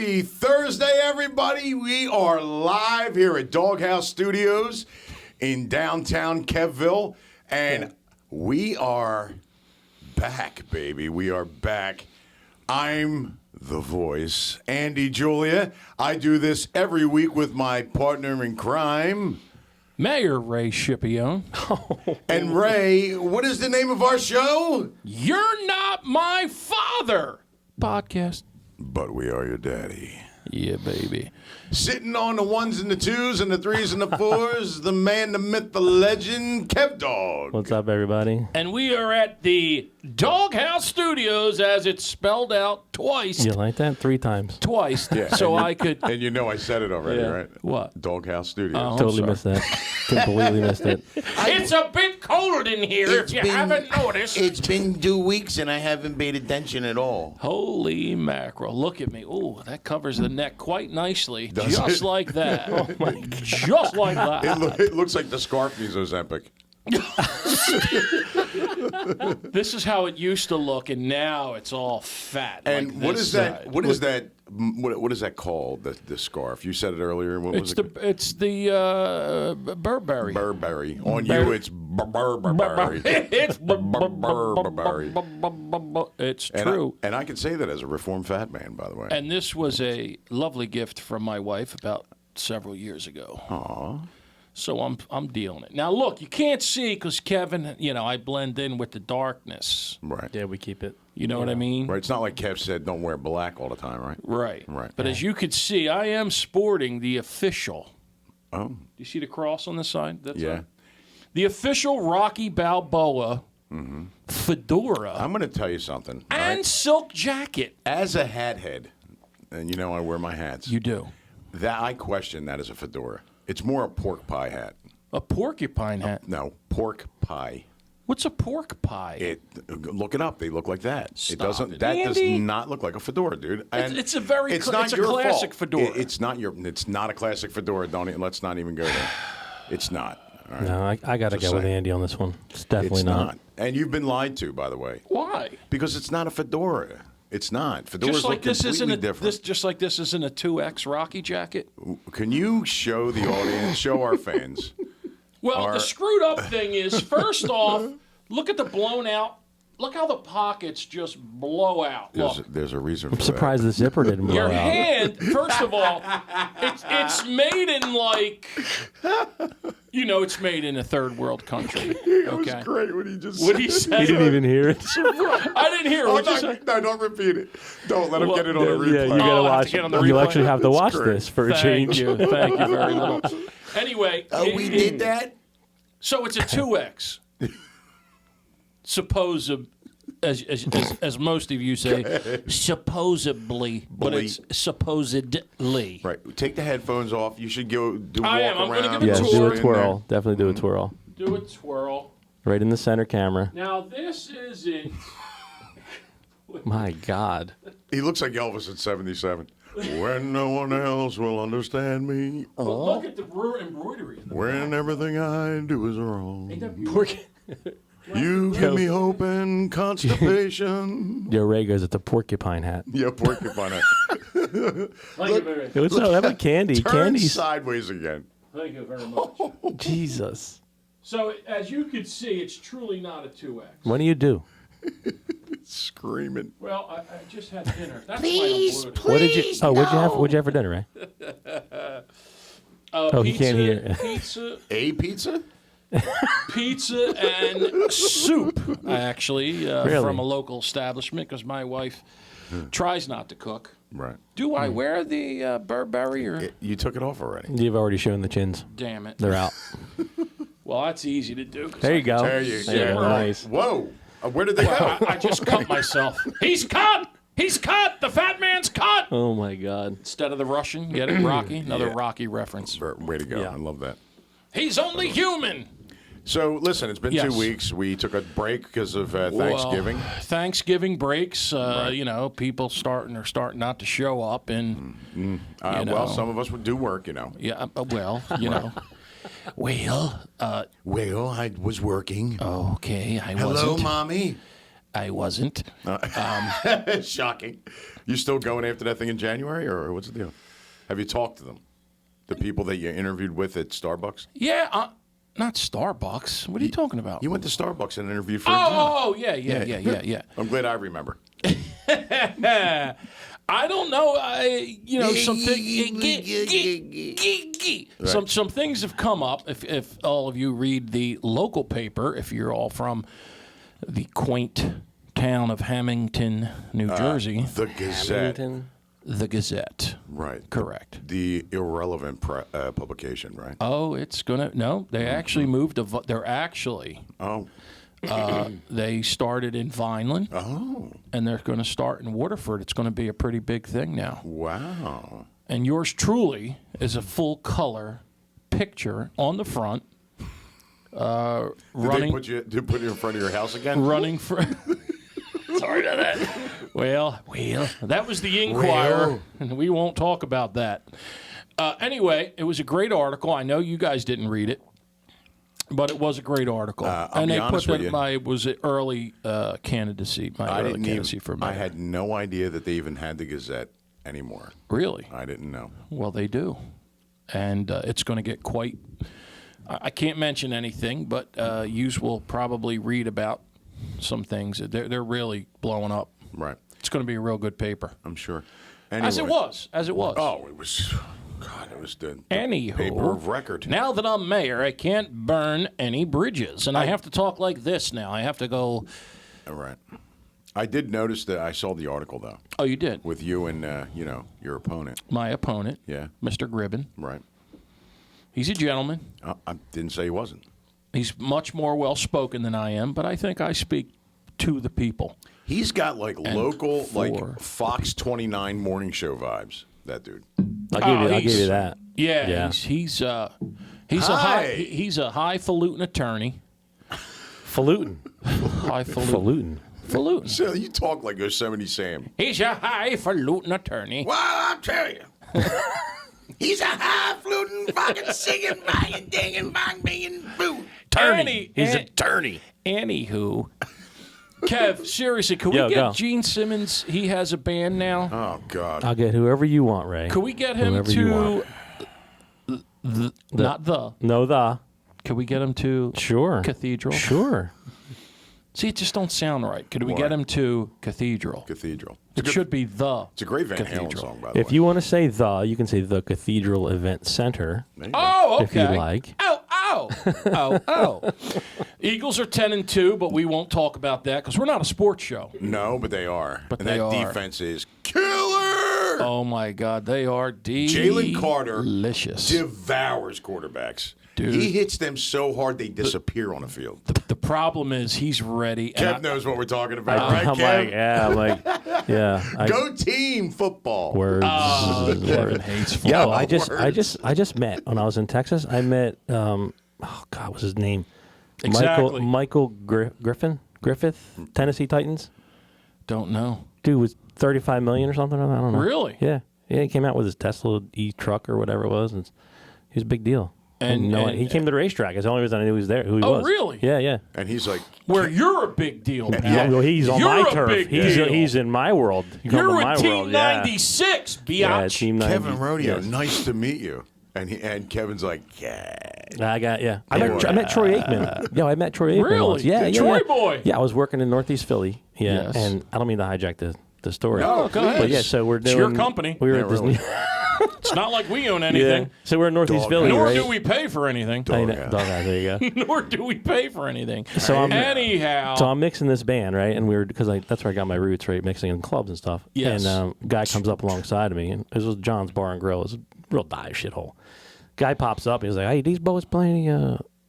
Happy Thursday, everybody. We are live here at Doghouse Studios in downtown Kevville, and we are back, baby. We are back. I'm the voice, Andy Julia. I do this every week with my partner in crime, Mayor Ray Scipione. And Ray, what is the name of our show? You're Not My Father podcast. But we are your daddy. Yeah, baby. Sitting on the ones and the twos and the threes and the fours, the man, the myth, the legend, Kev Dog. What's up, everybody? And we are at the Doghouse Studios, as it's spelled out twice. You like that? 3 times. Twice. Yeah, So and I could. And you know I said it already, Yeah. right? What? Doghouse Studios. Oh. Totally sorry. missed that. Completely missed it. It's a bit cold in here, if you haven't noticed. It's been 2 weeks and I haven't paid attention at all. Holy mackerel. Look at me. Ooh, that covers the neck quite nicely. Does just it? like that. Oh, my God. Just like that. It looks like the scarf needs Ozempic. This is how it used to look, and now it's all fat. And like what this is that? side. What is that? What is that called? The scarf? You said it earlier. What was it? It's the Burberry. Burberry. On you, it's Burberry. It's Burberry. It's And true. and I can say that as a reformed fat man, by the way. And this was a lovely gift from my wife about several years ago. Aw. So I'm dealing it. Now look, you can't see because Kevin, I blend in with the darkness. Right. Yeah, we keep it. You know what I mean? Right. It's not like Kev said, don't wear black all the time, right? Right. Right. But as you could see, I am sporting the official. Oh, Do you see the cross on the side? That's yeah. the official Rocky Balboa fedora I'm going to tell you something. all and right? silk jacket. As a hat head, and you know I wear my hats, You do. that I question that as a fedora. It's more a pork pie hat. A porcupine hat. No, pork pie. What's a pork pie? Look it up. They look like that. Stop It doesn't. it. That Andy. does not look like a fedora, dude. And It's a very It's cl- not it's a your classic fault. fedora. It's not your. It's not a classic fedora. Let's not even go there. It's not. All right? No, I got to Just go with saying. Andy on this one. It's definitely It's not. not. And you've been lied to, by the way, Why? because it's not a fedora. It's not. Fedoras Just like look this isn't completely a different. this just like this isn't a 2X Rocky jacket. Can you show the audience, show our fans? Well, the screwed up thing is, first off, look at the blown out. Look how the pockets just blow out. Look. There's a reason for I'm surprised the zipper didn't blow Your out. hand, first of all, it's made in like, it's made in a third world country. It was Okay. great when he just What he said said. He didn't even hear it. I didn't hear. Oh, What you say? no, don't repeat it. Don't let him Well, get it on the Yeah, replay. you Oh, gotta I have to watch. get on the You'll replay. actually have to watch great. this for a Thank change. you. Thank you very much. Anyway. We did that? So it's a 2X. As most of you say, supposedly, but it's supposedly. Right. Take the headphones off. You should go do I walk am. I'm gonna around. give Yeah, a do tour. a twirl. Definitely do a twirl. Do a twirl. Right in the center camera. Now this isn't. My God. He looks like Elvis at 77. When no one else will understand me, But look at the embroidery. In the when everything I do is wrong. Ain't that beautiful? You give me hope and constipation. Yo, Ray goes, it's a porcupine hat. Yeah, porcupine. Thank you very, Hey, what's up? How about candy? Turn Candy's. sideways again. thank you very much. Jesus. So as you can see, it's truly not a 2X. What do you do? Screaming. Well, I just had dinner. That's please, why I'm What did you? Oh, what'd you have for dinner, Ray? pizza, he can't hear. Pizza, A pizza? pizza and soup, actually, Really? from a local establishment because my wife tries not to cook. Right. Do I wear the Burberry or? You took it off already. You've already shown the chins. Damn it. They're out. Well, that's easy to do. 'cause There I you can go. There you Yeah, go. nice. Whoa. Where did they go? I just cut myself. He's cut! He's cut! The fat man's cut! Oh my God. Instead of the Russian, get it? Rocky? Another Yeah. Rocky reference. Way to go. Yeah. I love that. He's only human! So, listen, it's been Yes. 2 weeks. We took a break because of Thanksgiving. Well, Thanksgiving breaks, people are starting not to show up. And, Well, some of us would do work, yeah, Well, Well, I was working. okay, I Hello, wasn't. Mommy. I wasn't. Shocking. You still going after that thing in January, or what's the deal? Have you talked to them? The people that you interviewed with at Starbucks? Yeah, not Starbucks. What are you talking about? You went to Starbucks and interviewed for a job. Oh, yeah. I'm glad I remember. I don't know. Some things have come up. If all of you read the local paper, if you're all from the quaint town of Hamilton, New Jersey, The Gazette. Hamilton. the Gazette. Right. Correct. The irrelevant publication, right? Oh, it's gonna no. They actually moved to. They're actually. Oh. They started in Vineland. Oh. And they're going to start in Waterford. It's going to be a pretty big thing now. Wow. And yours truly is a full color picture on the front. Did they put you in front of your house again? Running for. Sorry about that. Well, that was the Inquirer, and we won't talk about that. Anyway, it was a great article. I know you guys didn't read it, but it was a great article. I'll be honest with you. Was an early candidacy. For mayor. I had no idea that they even had the Gazette anymore. Really? I didn't know. Well, they do, and it's going to get quite. I can't mention anything, but yous will probably read about some things. They're really blowing up. Right. It's going to be a real good paper. I'm sure. Anyway. As it was. Oh, it was. God, it was the Anywho, paper of record. Now that I'm mayor, I can't burn any bridges, and I have to talk like this now. I have to go. All right. I did notice that I saw the article though. Oh, you did? With you and your opponent. My opponent. Yeah. Mr. Gribben. Right. He's a gentleman. I didn't say he wasn't. He's much more well-spoken than I am, but I think I speak to the people. He's got like local, for like Fox 29 morning show vibes. That dude. I'll give you that. Yeah. He's a highfalutin attorney. Falutin. Highfalutin. Falutin. So you talk like Yosemite Sam. He's a highfalutin attorney. Well, I'll tell you. He's a high-fluting, fucking singing, banging, dinging, bang, banging, boo. He's an attorney. Anywho, Kev, seriously, could we get go. Gene Simmons? He has a band now. Oh, God. I'll get whoever you want, Ray. Could we get him Whoever you to want. not the? No, the. Could we get him to Sure. Cathedral? Sure. See, it just don't sound right. Could we Why? get him to Cathedral? Cathedral. It should be the. It's a great Van Halen Cathedral. song, by the way. If you want to say the, you can say the Cathedral Event Center. There you go. Oh, okay. If you like. Oh. Eagles are 10-2, but we won't talk about that because we're not a sports show. No, but they are. But and they that are. defense is killer. Oh my God, they are Jalen Carter delicious. devours quarterbacks. Dude. He hits them so hard they disappear on the field. The problem is he's ready. Kev knows what we're talking about, right, I'm Kev? like, yeah. Go team football. Words. Kevin hates football. Yo, I just met when I was in Texas. I met oh God, what's his name? Exactly. Michael Griffith, Tennessee Titans. Don't know. Dude was $35 million or something. I don't know. Really? Yeah. He came out with his Tesla truck or whatever it was, and he was a big deal. And he came to the racetrack. It's the only reason I knew he was there. Who he was. Oh, really? Yeah. And he's like, Where you're a big deal, pal. Yeah, well, he's on You're my a turf. big deal. He's in my world. You're in with my Team world. Yeah. 96, biatch. Yeah, Team 90. Kevin Rodeo, Yes. nice to meet you. And Kevin's like, yeah. I met Troy Aikman. I met Troy Aikman. Really? once. Yeah, The yeah, Troy yeah. boy. Yeah, I was working in Northeast Philly. Yeah, Yes. and I don't mean to hijack the story. No, go ahead. But yeah, so we're doing. It's your company. We were Yeah, at this. really. It's not like we own Yeah. anything. So we're in Northeast Dog Philly, Nor right? do we pay for anything. I know, Doghouse. Doghouse, there you go. Nor do we pay for anything. So I'm Anyhow. So I'm mixing this band, right? And because that's where I got my roots, right? Mixing in clubs and stuff. Yes. And guy comes up alongside of me, and this was John's Bar and Grill. It was a real dive shithole. Guy pops up. He's like, "Hey, these boys play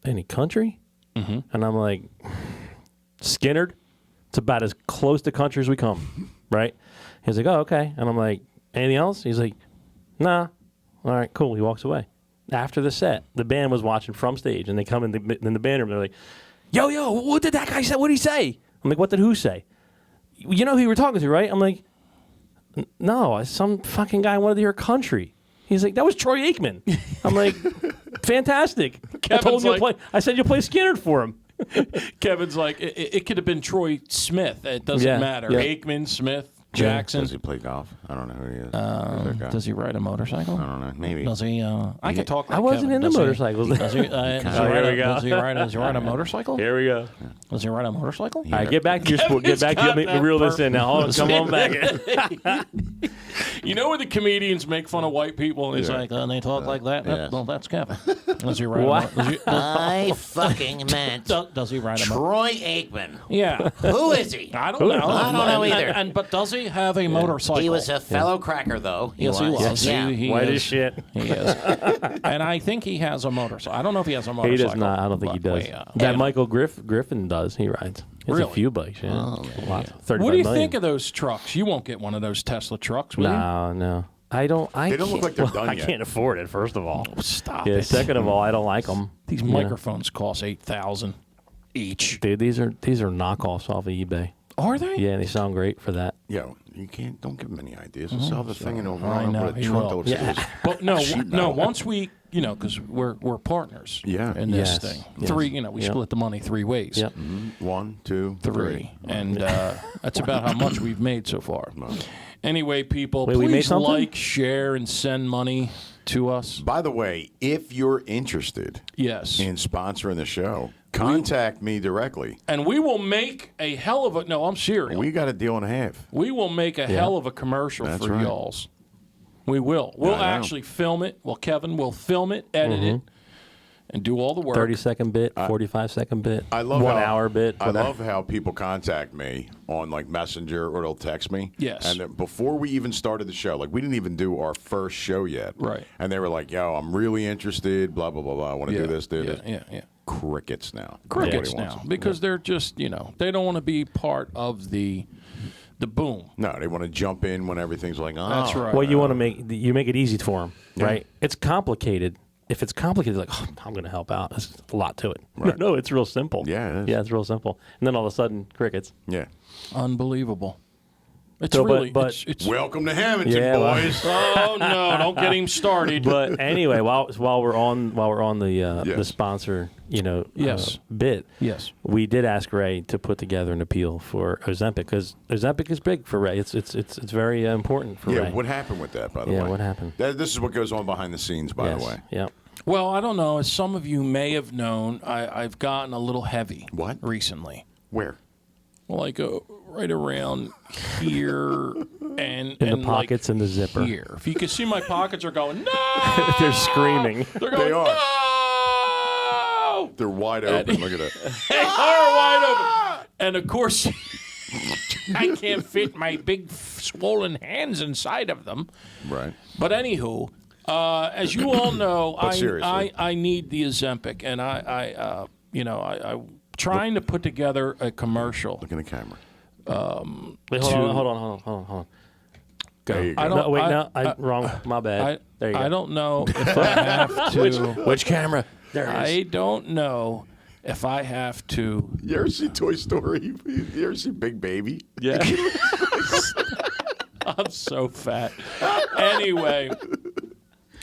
any country?" Mm-hmm. And I'm like, "Skinnerd. It's about as close to country as we come, right?" He's like, "Oh, okay." And I'm like, "Anything else?" He's like, "Nah." All right, cool. He walks away. After the set, the band was watching from stage, and they come in the band room. They're like, Yo, what did that guy say? What did he say? I'm like, what did who say? You know who you were talking to, right? I'm like, no, some fucking guy wanted to hear country. He's like, that was Troy Aikman. I'm like, fantastic. I told him I said you'll play Skinnerd for him. Kevin's like, it could have been Troy Smith. It doesn't Yeah, matter. yeah. Aikman, Smith, Jackson. Does he play golf? I don't know who he is. Who's that guy? Does he ride a motorcycle? I don't know. Maybe. Does he? I could talk. Like I wasn't Kevin. into Does he- motorcycles. Does he? Here we go. Does he ride a motorcycle? Here we go. Does he ride a motorcycle? All right, get back to your sport. Get back to got your, that reel this in now. Hold on, come on back. You know when the comedians make fun of white people and it's like, they talk like that? yeah. Well, that's Kevin. Does he ride What? a motorcycle? I fucking meant Does he ride a motorcycle? Troy Aikman. Yeah. Who is he? I don't know. I don't know either. But does he have a motorcycle? He was a fellow cracker, though. Yes, he was. Yeah. He White is. as shit. He is. And I think he has a motorcycle. I don't know if he has a He motorcycle. does not. I don't think he but does. we, That Michael Griffin does. He rides. It's Really? a few bikes. Yeah. Lots. 35 What do you million. think of those trucks? You won't get one of those Tesla trucks, will No. I don't. They don't look like they're well, done I yet. can't afford it. First of all. you? Stop Yeah. it. Second of all, I don't like them. These microphones cost $8,000 each. Dude, these are knockoffs off of eBay. Are they? Yeah, they sound great for that. Yo, you can't. Don't give him any ideas. He'll sell the thing and he'll Oh, I run know, up with a he trunk will. that looks Yeah. like this. But no, Sheet no. metal. Once we, because we're partners. Yeah. In this Yes, thing, yes. three. We Yep. split the money 3 ways. Yep. 1, 2, 3. And that's about how much we've made so far. Anyway, people, Wait, we made please something? like, share, and send money to us. By the way, if you're interested Yes. in sponsoring the show, contact me directly. And we will make a hell of a. No, I'm serious. We got a deal and a half. We will make a hell of a commercial That's for right. y'all's. We will. We'll I know. actually film it. Well, Kevin will film it, edit it, and do all the work. 30-second bit, 45-second bit, I love 1 how, hour bit. I whatever. love how people contact me on like Messenger or they'll text me. Yes. And before we even started the show, like we didn't even do our first show yet. Right. And they were like, "Yo, I'm really interested. Blah blah blah blah. I want to do this, do this." Yeah. Crickets now. Crickets Nobody wants now them. because they're just they don't want to be part of the boom. No, they want to jump in when everything's like, "Oh, That's right. Well, you want to make it easy for them, right? It's complicated. If it's complicated, like I'm going to help out. There's a lot to it. Right. No, it's real simple. Yeah, it is. Yeah, it's real simple. And then all of a sudden, crickets. Yeah. Unbelievable. It's So, but- really. but- it's, Welcome to Hamilton, Yeah, well- boys. oh no! Don't get him started. But anyway, while we're on the Yes. sponsor, Yes. bit. Yes. We did ask Ray to put together an appeal for Ozempic because Ozempic is big for Ray. It's very important for Yeah, Ray. what happened with that, by the way? Yeah, what happened? This is what goes on behind the scenes, by Yes. the way. Yeah. Well, I don't know. As some of you may have known, I've gotten a little heavy. What? Recently? Where? Like right around here and In the like pockets and the zipper. here. If you can see, my pockets are going no. They're screaming. They're going They are. no. They're wide open. Look at that. They are wide open. And of course, I can't fit my big swollen hands inside of them. Right. But anywho, as you all know, But seriously. I need the Ozempic, and I'm trying to put together a commercial. Look in the camera. Wait, hold on. There you go. I don't. No, wait, I, no, wrong. My bad. There you go. I don't know if I have to. Which camera? There it is. I don't know if I have to. You ever see Toy Story? You ever see Big Baby? Yeah. I'm so fat. Anyway.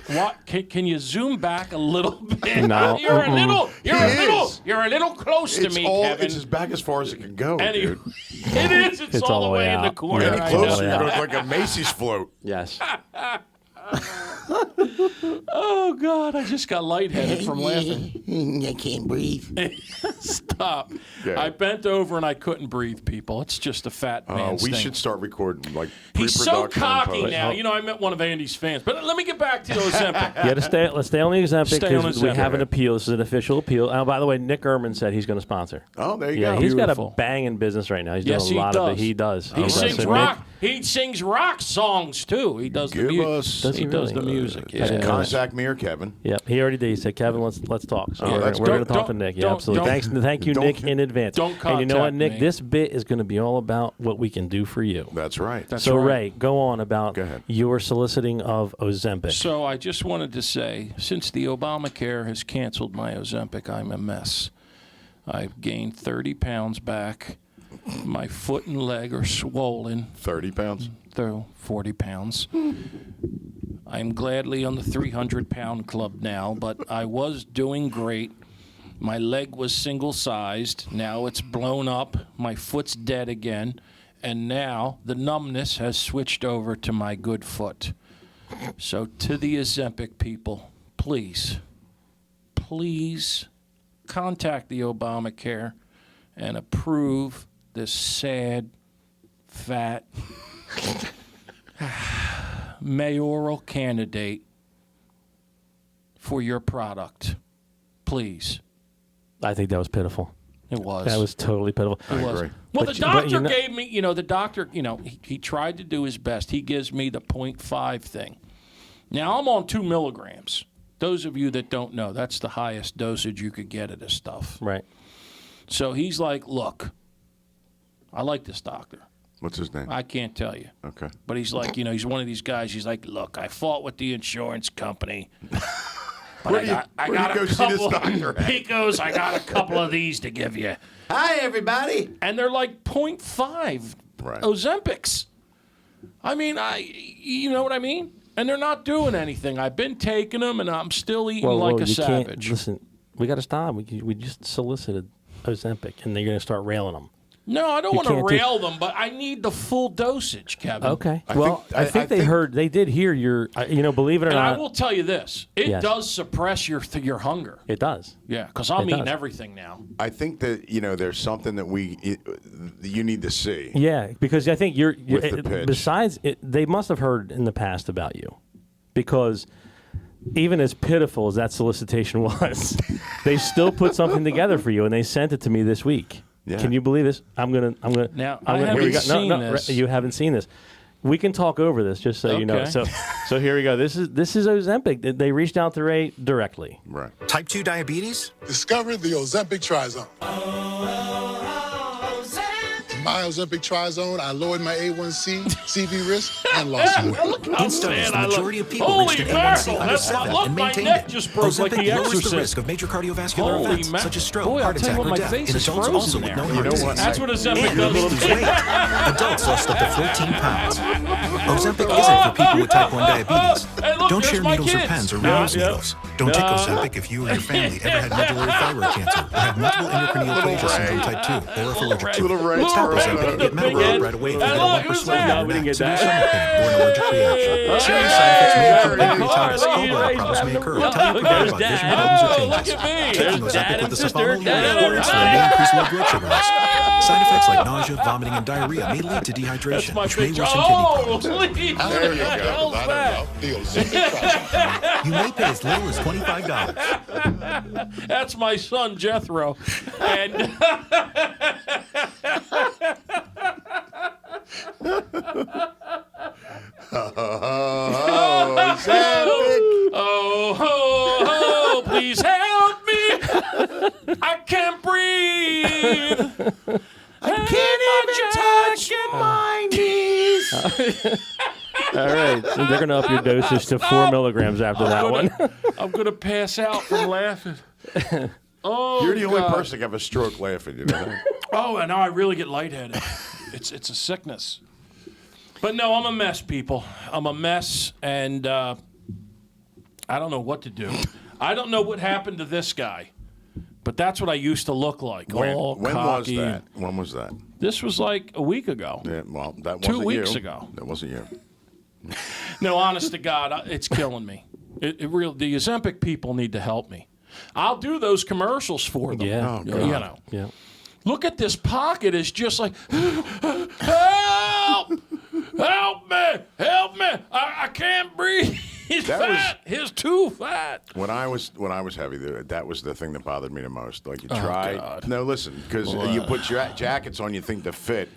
What can you zoom back a little bit? No. You're a is. little close to me, Kevin. It's as back as far as it can go, Any- dude. it is. It's all the way in the out. corner. Any Yeah. I know. closer, yeah. you're going to look like a Macy's float. Yes. Oh God! I just got lightheaded from laughing. I can't breathe. Stop! Yeah. I bent over and I couldn't breathe. People, it's just a fat man's We thing. should start recording like He's so pre-production cocky post. now. I met one of Andy's fans. But let me get back to Ozempic. Yeah, let's stay on the Ozempic Stay on because we Ozempic. have an appeal. This is an official appeal. By the way, Nick Ehrman said he's going to sponsor. Oh, there you Yeah, go. he's got Beautiful. a banging business right now. He's Yes, doing a lot he of does. it. He does. He does. sings So Nick- rock. He sings rock songs too. He does the Give music. us- Does He he does really? the music. I didn't Yeah. know Contact me or Kevin. Yep, he already did. He said, "Kevin, let's talk." So we're that's going to good. talk to Don't- Nick. Yeah, don't- absolutely. don't- Thank you, don't- Nick, in advance. don't And you know what, contact Nick? me. This bit is going to be all about what we can do for you. That's right. So, right. Ray, go on about Go ahead. your soliciting of Ozempic. So I just wanted to say, since the Obamacare has canceled my Ozempic, I'm a mess. I've gained 30 pounds back. My foot and leg are swollen. 30 pounds. Though 40 pounds. I'm gladly on the 300-pound club now, but I was doing great. My leg was single-sized. Now it's blown up. My foot's dead again. And now the numbness has switched over to my good foot. So to the Ozempic people, please contact the Obamacare and approve this sad, fat mayoral candidate for your product. Please. I think that was pitiful. It was. That was totally pitiful. It was. agree. Well, But the you- but doctor you're not- gave me, the doctor, he tried to do his best. He gives me the 0.5 thing. Now, I'm on 2 milligrams. Those of you that don't know, that's the highest dosage you could get of this stuff. Right. So he's like, look, I like this doctor. What's his name? I can't tell you. Okay. But he's like, he's one of these guys. He's like, look, I fought with the insurance company. But Where do you go see this doctor at? He goes, I got a couple of these to give you. Hi, everybody. And they're like 0.5 Right. Ozempics. I mean, you know what I mean? And they're not doing anything. I've been taking them, and I'm still eating like a you savage. Can't, listen, we got to stop. We just solicited Ozempic, and they're going to start railing them. No, I don't You want to can't do- rail them, but I need the full dosage, Kevin. Okay. I Well, think- I think they think- heard. They did hear your. Believe it or And I not, will tell you this: it Yes. does suppress your hunger. it does. Yeah, because I'm It eating does. everything now. I think that there's something that you need to see. Yeah, because I think you're With the pitch. besides, they must have heard in the past about you, because even as pitiful as that solicitation was, they still put something together for you, and they sent it to me this week. Yeah. Can you believe this? I'm gonna. Now, I'm I gonna, haven't here we go. seen No, this. you haven't seen this. We can talk over this, just so you know. Okay. So here we go. This is Ozempic. They reached out to Ray directly. Right. Type 2 diabetes? Discover the Ozempic Trizone. In my Ozempic Trizone, I lowered my A1C, CV risk, and lost weight. In studies, the I majority of people Holy reached an mackerel, A1C under that's 7 look, and my maintained neck it. just broke like Ozempic the lowers the Exorcist. risk of major cardiovascular Holy events, ma- such as stroke, Boy, I'll heart tell you attack, what, or my death, face in is adults frozen also with there. no You heart know disease. what? That's what Ozempic And you may does lose to me. weight. Adults lost up to 14 pounds. Ozempic isn't for people with type 1 diabetes. Hey, look, Don't there's share my needles or kids. pens or Yeah, Reynolds needles. Don't take Ozempic if you or your family ever had medullary thyroid cancer or have multiple endocrine neoplasia syndrome type 2 or if allergic to Little it. Ray. Stop Little Ozempic Ray. and get Big Metabro head. right away if Hey, you get a look, lump or who's swelling that? in we your didn't neck, get severe that. stomach pain, or an allergic reaction. Serious side effects may include pancreatitis, gallbladder problems may occur. Tell your provider about vision problems or Oh, look changes. at me. Taking Ozempic with the sulfonyl Dad. or insulin may increase low blood sugar risk. Side effects like nausea, vomiting, and diarrhea may lead to dehydration, My which may picture. worsen kidney Oh, problems. please. There you I go. don't know. The Ozempic Trizone. You may pay as little as $25. That's my son Jethro, and Oh, Ozempic. oh, please help me! I can't breathe. I can't even touch my knees. All right, so they're going to up your dosage to 4 milligrams after that one. I'm gonna pass out from laughing. Oh, You're the only God. person that have a stroke laughing. You know that? Oh, and now I really get lightheaded. It's a sickness. But no, I'm a mess, people. I'm a mess, and I don't know what to do. I don't know what happened to this guy, but that's what I used to look like. All When was cocky. that? When was that? This was like a week ago. Yeah, well, that 2 wasn't weeks you. ago. That wasn't you. No, honest to God, it's killing me. The Ozempic people need to help me. I'll do those commercials for them. Yeah. Oh, You God. know. Yeah. Look at this pocket. It's just like, help! Help me! Help me! I can't breathe. He's That fat. He's too fat. When I was heavy, that was the thing that bothered me the most. Like you try. God. No, listen, because you put your jackets on, you think they fit,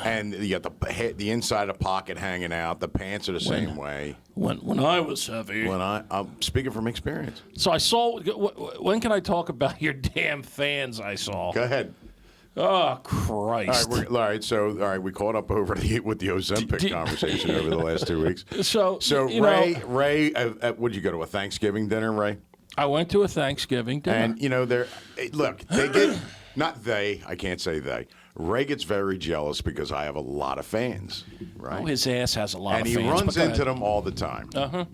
and you got the inside of the pocket hanging out. The pants are the same way. When I was heavy. When I'm speaking from experience. So I saw. When can I talk about your damn fans I saw? Go ahead. Oh, All Christ. right, so we caught up over with the Ozempic conversation over the last 2 weeks. So you Ray, know, Ray, would you go to a Thanksgiving dinner, Ray? I went to a Thanksgiving dinner. And they get not they. I can't say they. Ray gets very jealous because I have a lot of fans, right? Oh, his ass has a lot and of he fans. runs but go into ahead. them all the time.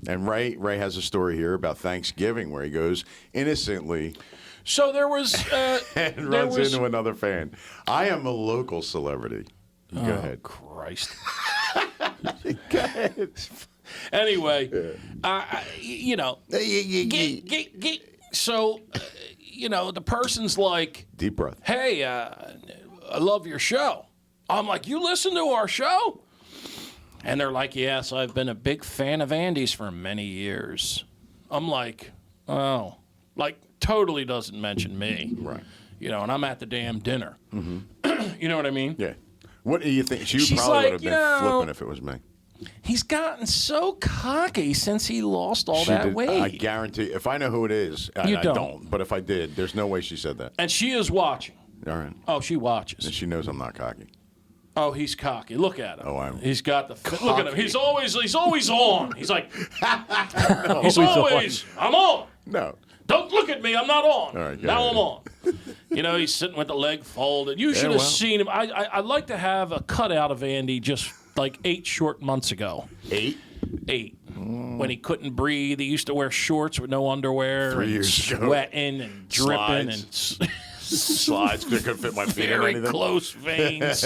And Ray has a story here about Thanksgiving where he goes innocently So there was. And there runs was. into another fan. I am a local celebrity. Go ahead. Christ. Anyway, you know, so, you know, the person's like, Deep breath. hey, I love your show. I'm like, you listen to our show? And they're like, yes, I've been a big fan of Andy's for many years. I'm like, oh, like totally doesn't mention me. Right. You know, and I'm at the damn dinner. You know what I mean? Yeah. What do you think? She She's probably like, would have been you know, flipping if it was me. He's gotten so cocky since he lost all She that did- weight. I guarantee. If I know who it is, You I don't. don't. But if I did, there's no way she said that. And she is watching. All right. Oh, she watches. And she knows I'm not cocky. Oh, he's cocky. Look at him. Oh, I'm He's got the. Look at him. He's always on. He's like. He's Always on. always. I'm on. No. Don't look at me. I'm not on. All right, go now ahead. I'm on. You know, he's sitting with the leg folded. You should have well. seen him. I'd like to have a cutout of Andy just like 8 short months ago. 8? 8. When he couldn't breathe, he used to wear shorts with no underwear. 3 and years ago. sweating and dripping Slides. and Slides. They couldn't fit my feet in very anything. close veins,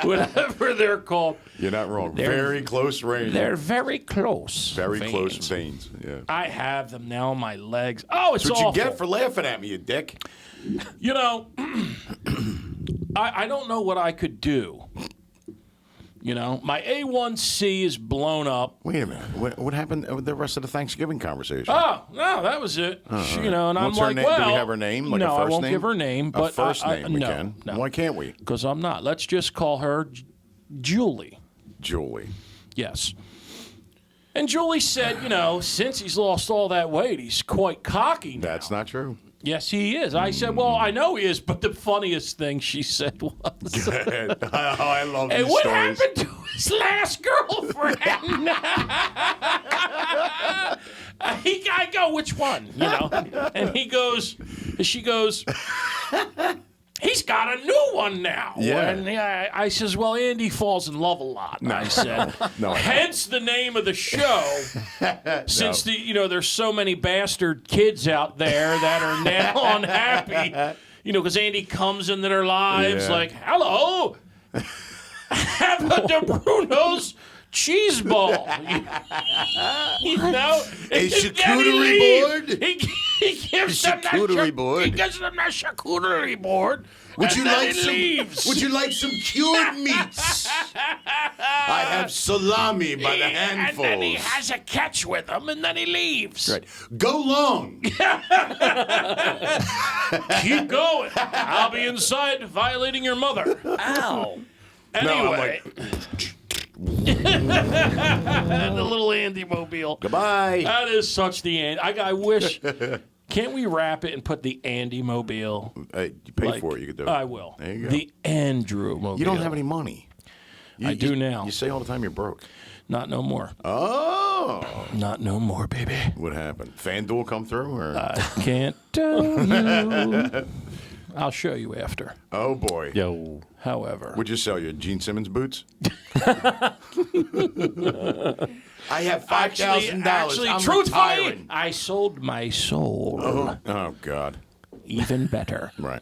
whatever they're called. You're not wrong. They're- Very close range. They're very close. Very veins. close veins. Yeah. I have them now on my legs. Oh, it's That's what awful. you get for laughing at me, you dick. You know, I don't know what I could do. You know, my A1C is blown up. Wait a minute. What happened with the rest of the Thanksgiving conversation? Oh, no, that was it. You know, and What's I'm her like, name? well, Do we have her name? Like no, a first I won't name? give her name, but a first I, name we no, can. no. Why can't we? Because I'm not. Let's just call her Julie. Julie. Yes. And Julie said, you know, since he's lost all that weight, he's quite cocky now. That's not true. Yes, he is. I said, well, I know he is, but the funniest thing she said was, I love hey, these what stories. happened to his last girlfriend? I go, which one? You know, and she goes, he's got a new one now. Yeah. And I says, well, Andy falls in love a lot. I said, No. hence the name of the show. Since there's so many bastard kids out there that are now unhappy. You know, because Andy comes into their lives Yeah. like, hello, have a De Bruno's cheese ball. You know? A And then charcuterie he board? leaves. He gives them charcuterie board? He gives them that charcuterie board. Would and you then like he some? leaves. Would you like some cured meats? I have salami by the And then he handfuls. has a catch with him, and then he leaves. Right. Go long. Keep going. I'll be inside violating your mother. Ow. Anyway. The little Andy mobile. Goodbye. That is such the Andy. I wish. Can't we wrap it and put the Andy mobile? You pay for it. You could do it. I will. There you go. The Andrew mobile. You don't have any money. I do now. You say all the time you're broke. Not no more. Oh. Not no more, baby. What happened? FanDuel come through? Or? I can't tell you. I'll show you after. Oh, boy. Yo. However. Would you sell your Gene Simmons boots? I have $5,000. Actually, I'm truthfully, retiring. I sold my soul. Oh, God. Even better. Right.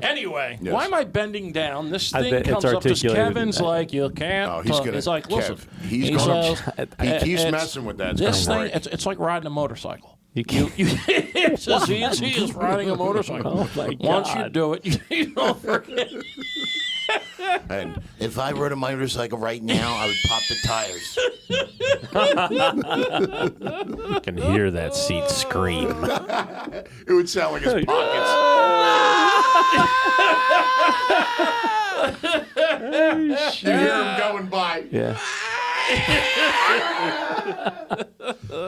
Anyway, Yes. why am I bending down? This I thing bet it's comes up to articulated. Kevin's like, you can't. Oh, he's gonna. It's like, listen. Kev, he's he gonna. says, He keeps it's- messing with that. It's This gonna thing, break. it's like riding a motorcycle. You can't. He is riding a motorcycle. Oh, my Once you God. do it, you don't forget. And If I rode a motorcycle right now, I would pop the tires. You can hear that seat scream. it would sound like his pockets. You hear him going by. Yeah.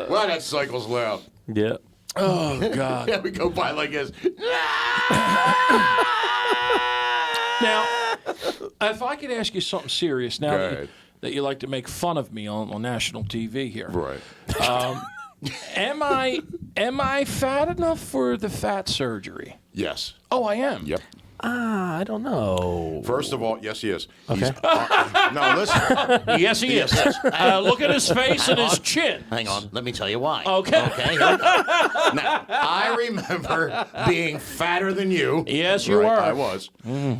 Well, that cycle's loud. Yeah. Oh, God. Yeah, we go by like this. Now, if I could ask you something serious now Go that, ahead. that you like to make fun of me on national TV here. Right. Am I fat enough for the fat surgery? Yes. Oh, I am. Yep. I don't know. First of all, yes, he is. Okay. No, listen. Yes, he is. Look at his face and his chin. Hang on, let me tell you why. Okay. Okay, here we go. Now, I remember being fatter than you. Yes, you Right, were. I was.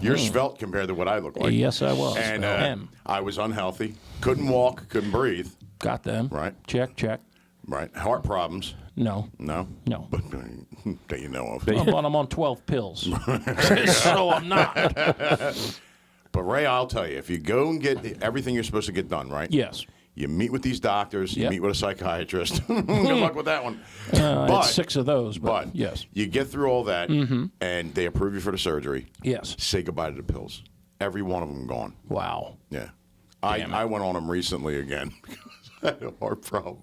You're svelte compared to what I look like. Yes, I was. And Him. I was unhealthy. Couldn't walk. Couldn't breathe. Got them. Right. Check. Right. Heart problems. No. No. No. But that you know of. I'm on 12 pills. So I'm not. But Ray, I'll tell you, if you go and get everything you're supposed to get done, right? Yes. You meet with these doctors. You Yep. meet with a psychiatrist. Good luck with that one. I had 6 of those, but yes. You get through all that, and they approve you for the surgery. Yes. Say goodbye to the pills. Every one of them gone. Wow. Yeah. Damn it. I went on them recently again. I had a heart problem.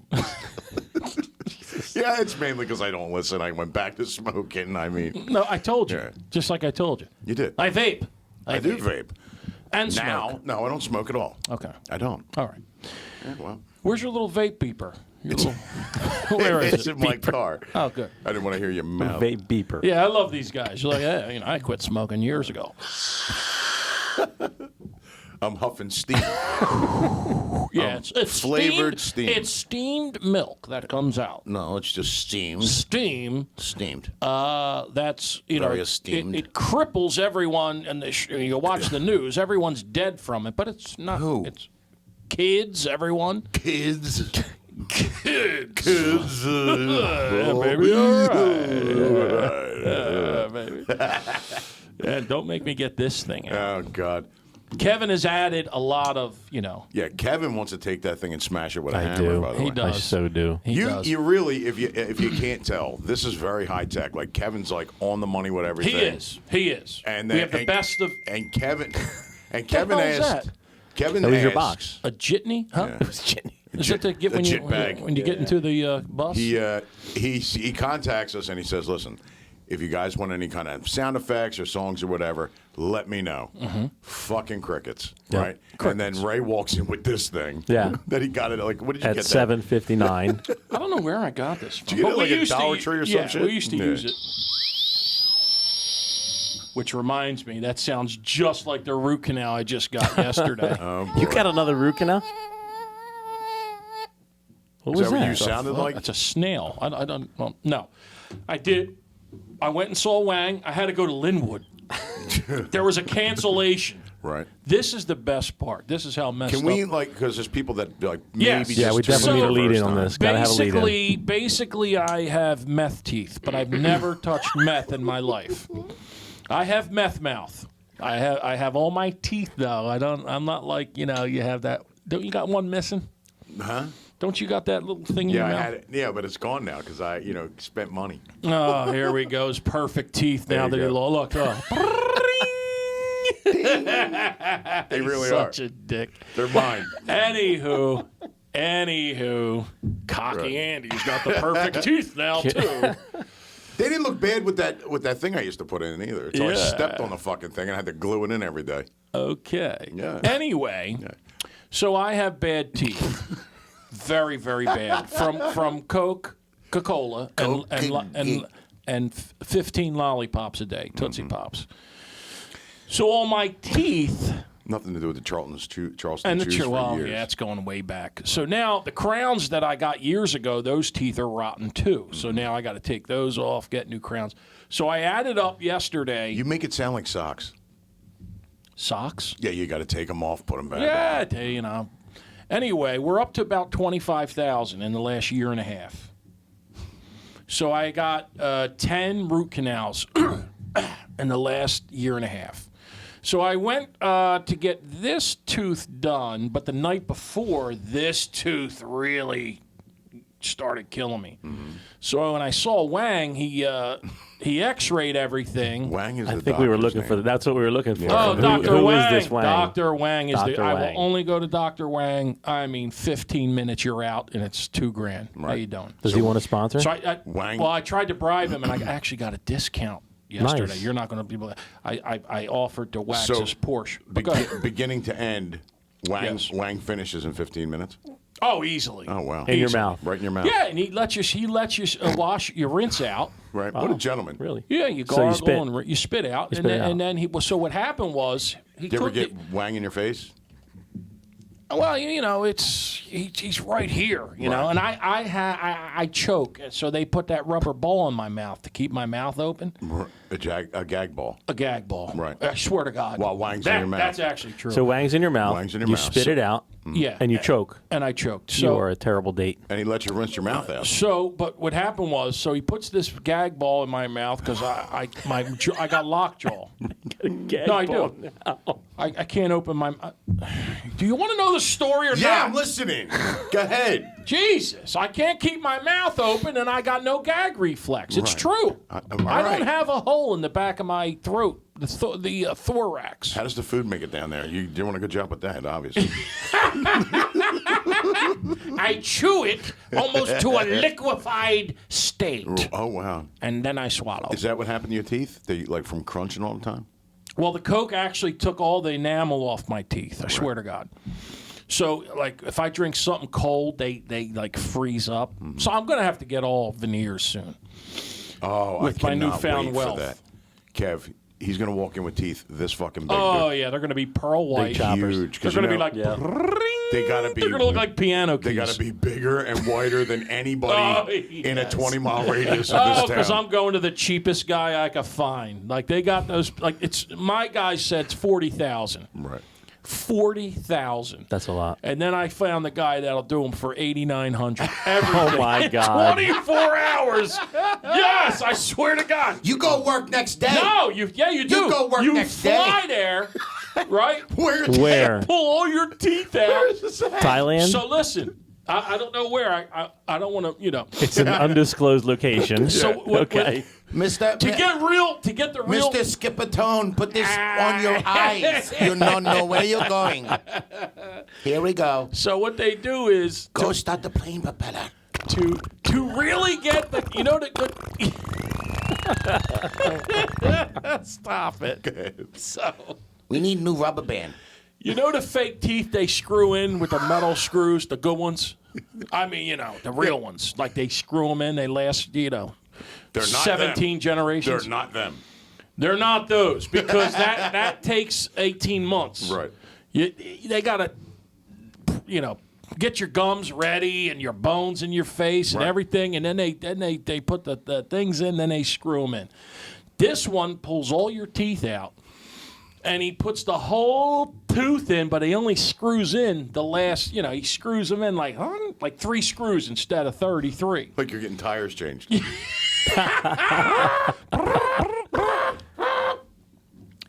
Yeah, it's mainly because I don't listen. I went back to smoking. I mean, No, I told you. Yeah. Just like I told you. you did. I vape. I do vape. And smoke. Now, no, I don't smoke at all. Okay. I don't. All right. Yeah, well, Where's your little vape beeper? Your little, where is it's it? in my car. Oh, good. I didn't want to hear your mouth. Vape beeper. Yeah, I love these guys. You're like, yeah, I quit smoking years ago. I'm huffing steam. Yeah, it's flavored steamed. steam. It's steamed milk that comes out. No, it's just steamed. Steam. Steamed. That's Very it, esteemed. it cripples everyone, and you watch the news. Everyone's dead from it, but it's not. Who? It's kids. Everyone. Kids. Kids. Kids. Yeah, baby. All right. Baby. Yeah, don't make me get this thing out. Oh, God. Kevin has added a lot of, Yeah, Kevin wants to take that thing and smash it with a I hammer, do. by the He way. does. I so do. He does. You really, if you can't tell, this is very high tech. Like Kevin's like on the money with everything. He is. And we then, have the best of And Kevin hell is asked. that? Kevin That was your asked- box. a jitney, huh? Yeah. Is that to get when a you jit bag. when you get into the bus? He contacts us and he says, "Listen, if you guys want any kind of sound effects or songs or whatever, let me know." Fucking crickets, Yeah. right? And then Ray walks in with this thing. Yeah. that he got it. Like, what did you At get? that? $7.59. I don't know where I got this from. you get it but we like at used to Dollar u- Tree or some yeah, shit? we used to Yeah. use it. Which reminds me, that sounds just like the root canal I just got yesterday. You got another root canal? What Is was that what that? you sounded like? That's a snail. I don't. Well, no, I did. I went and saw Wang. I had to go to Linwood. There was a cancellation. Right. This is the best part. This is how messed Can we up. because there's people that like Yes. maybe Yeah, just we tuned definitely in need a the lead in first on time. this. Gotta have a lead in. Basically, I have meth teeth, but I've never touched meth in my life. I have meth mouth. I have all my teeth though. I'm not like you have that. Don't you got one missing? Huh? Don't you got that little thing in Yeah, your I mouth? had it. Yeah, but it's gone now because I spent money. Oh, here we go. It's perfect teeth now. There you go. Look. They really are. Such a dick. They're mine. Anywho, Cocky Right. Andy's got the perfect teeth now too. They didn't look bad with that thing I used to put in either. So I Yeah. stepped on the fucking thing and I had to glue it in every day. Okay. Yeah. Anyway, so I have bad teeth, very very bad from Coca-Cola and 15 lollipops a day, Tootsie Pops. So all my teeth. Nothing to do with the Charleston And the chews for well, years. yeah, it's going way back. So now the crowns that I got years ago, those teeth are rotten too. So now I got to take those off, get new crowns. So I added up yesterday. You make it sound like socks. Socks? Yeah, you got to take them off, put them back Yeah, on. Anyway, we're up to about 25,000 in the last year and a half. So I got 10 root canals in the last year and a half. So I went to get this tooth done, but the night before, this tooth really started killing me. So when I saw Wang, he X-rayed everything. Wang is I the think we were doctor's looking for name. that's what we were looking for. Oh, Who- Dr. who Wang. is this Wang? Dr. Wang is Dr. I Wang. will only go to Dr. Wang. I mean, 15 minutes you're out, and it's $2,000. How you doing? Does he want to sponsor? So Wang- well, I tried to bribe him, and I actually got a discount yesterday. Nice. You're not going to be able to. I offered to wax So, his Porsche. But go ahead. Beginning to end, Yes. Wang finishes in 15 minutes. Oh, easily. Oh wow. In your mouth. Right in your mouth. Yeah, and he lets you wash, you rinse out. Right. What a gentleman. Really? Yeah, you So you gargle spit. and you spit out, spit it out. and then he. So what happened was he Do you ever cooked get it. wang in your face? Well, you know, he's right here, you know, and I choke, so they put that rubber ball in my mouth to keep my mouth open. A gag ball. A gag ball. Right. I swear to God. While wang's in your mouth. That's actually true. So wang's in your mouth. Wang's in your you mouth. spit So- it out. yeah, And you choke. and I choked. You So are a terrible date. And he lets you rinse your mouth out. So, but what happened was, so he puts this gag ball in my mouth because I got lockjaw. No, I do. I can't open my. Do you want to know the story or Yeah, not? I'm listening. Go ahead. Jesus, I can't keep my mouth open and I got no gag reflex. It's Right. true. All I right. don't have a hole in the back of my throat, the thorax. How does the food make it down there? You're doing a good job with that, obviously. I chew it almost to a liquefied state, Oh wow. and then I swallow. Is that what happened to your teeth? They like from crunching all the time? Well, the Coke actually took all the enamel off my teeth. I swear to God. So, like, if I drink something cold, they like freeze up. Mm-hmm. So I'm gonna have to get all veneers soon. Oh, With I my cannot newfound wait wealth. for that. Kev, he's gonna walk in with teeth this fucking big. Oh yeah, they're gonna be pearl white. choppers. Huge. They're 'cause gonna you be know, like. they gotta be. They're gonna look like piano keys. They gotta be bigger and whiter than anybody Oh, in a yes. 20-mile radius of Oh, this because town. I'm going to the cheapest guy I could find. Like they got those. Like it's my guy said it's 40,000. Right. 40,000. That's a lot. And then I found the guy that'll do them for 8,900. Oh, my God. 24 hours. Yes, I swear to God. You go work next day. No, you do. You go work You next fly day. there, right? Where? Pull all your teeth out. Thailand? So listen, I don't know where. I don't want to, you know. It's an undisclosed location. So what- okay. Mr. To get the real. Mr. Skippertone, put this on your eyes. You don't know where you're going. Here we go. So what they do is Go start the plane propeller. to really get the stop it. So We need new rubber band. you know the fake teeth they screw in with the metal screws, the good ones. I mean, you know, the real ones. Like they screw them in, they last, you know, They're not 17 them. generations. They're not them. They're not those because that takes 18 months. Right. They gotta, you know, get your gums ready and your bones in your face and Right. everything, and then they put the things in, then they screw them in. This one pulls all your teeth out, and he puts the whole tooth in, but he only screws in the last. You know, he screws them in like 3 screws instead of 33. Like you're getting tires changed.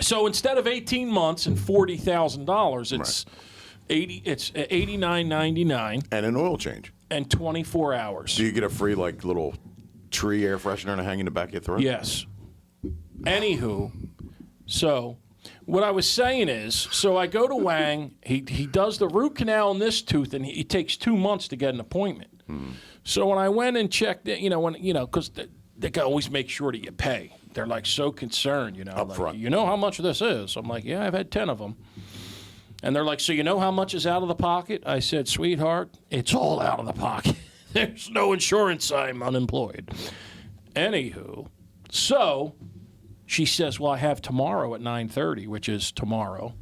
So instead of 18 months and $40,000, it's It's $89.99 And an oil change. and 24 hours. Do you get a free like little tree air freshener to hang in the back of your throat? Yes. Anywho, so what I was saying is, so I go to Wang. He does the root canal in this tooth, and he takes 2 months to get an appointment. So when I went and checked it, because they can always make sure that you pay. They're like so concerned, Up like, front. you know how much this is? I'm like, yeah, I've had 10 of them. And they're like, so you know how much is out of the pocket? I said, sweetheart, it's all out of the pocket. There's no insurance. I'm unemployed. Anywho, so she says, well, I have tomorrow at 9:30, which is tomorrow,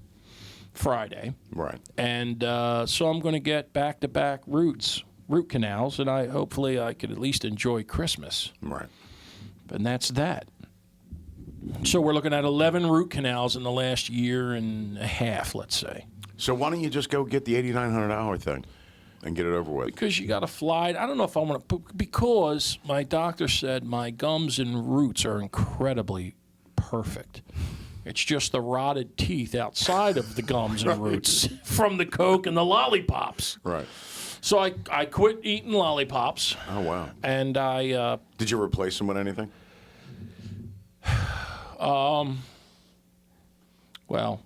Friday. Right. And so I'm going to get back-to-back root canals, and hopefully I could at least enjoy Christmas. Right. And that's that. So we're looking at 11 root canals in the last year and a half, let's say. So why don't you just go get the $8,900 thing and get it over with? Because you got to fly. I don't know if I want to, because my doctor said my gums and roots are incredibly perfect. It's just the rotted teeth outside of the gums and roots from the Coke and the lollipops. Right. So I quit eating lollipops, Oh wow. and I Did you replace them with anything? well,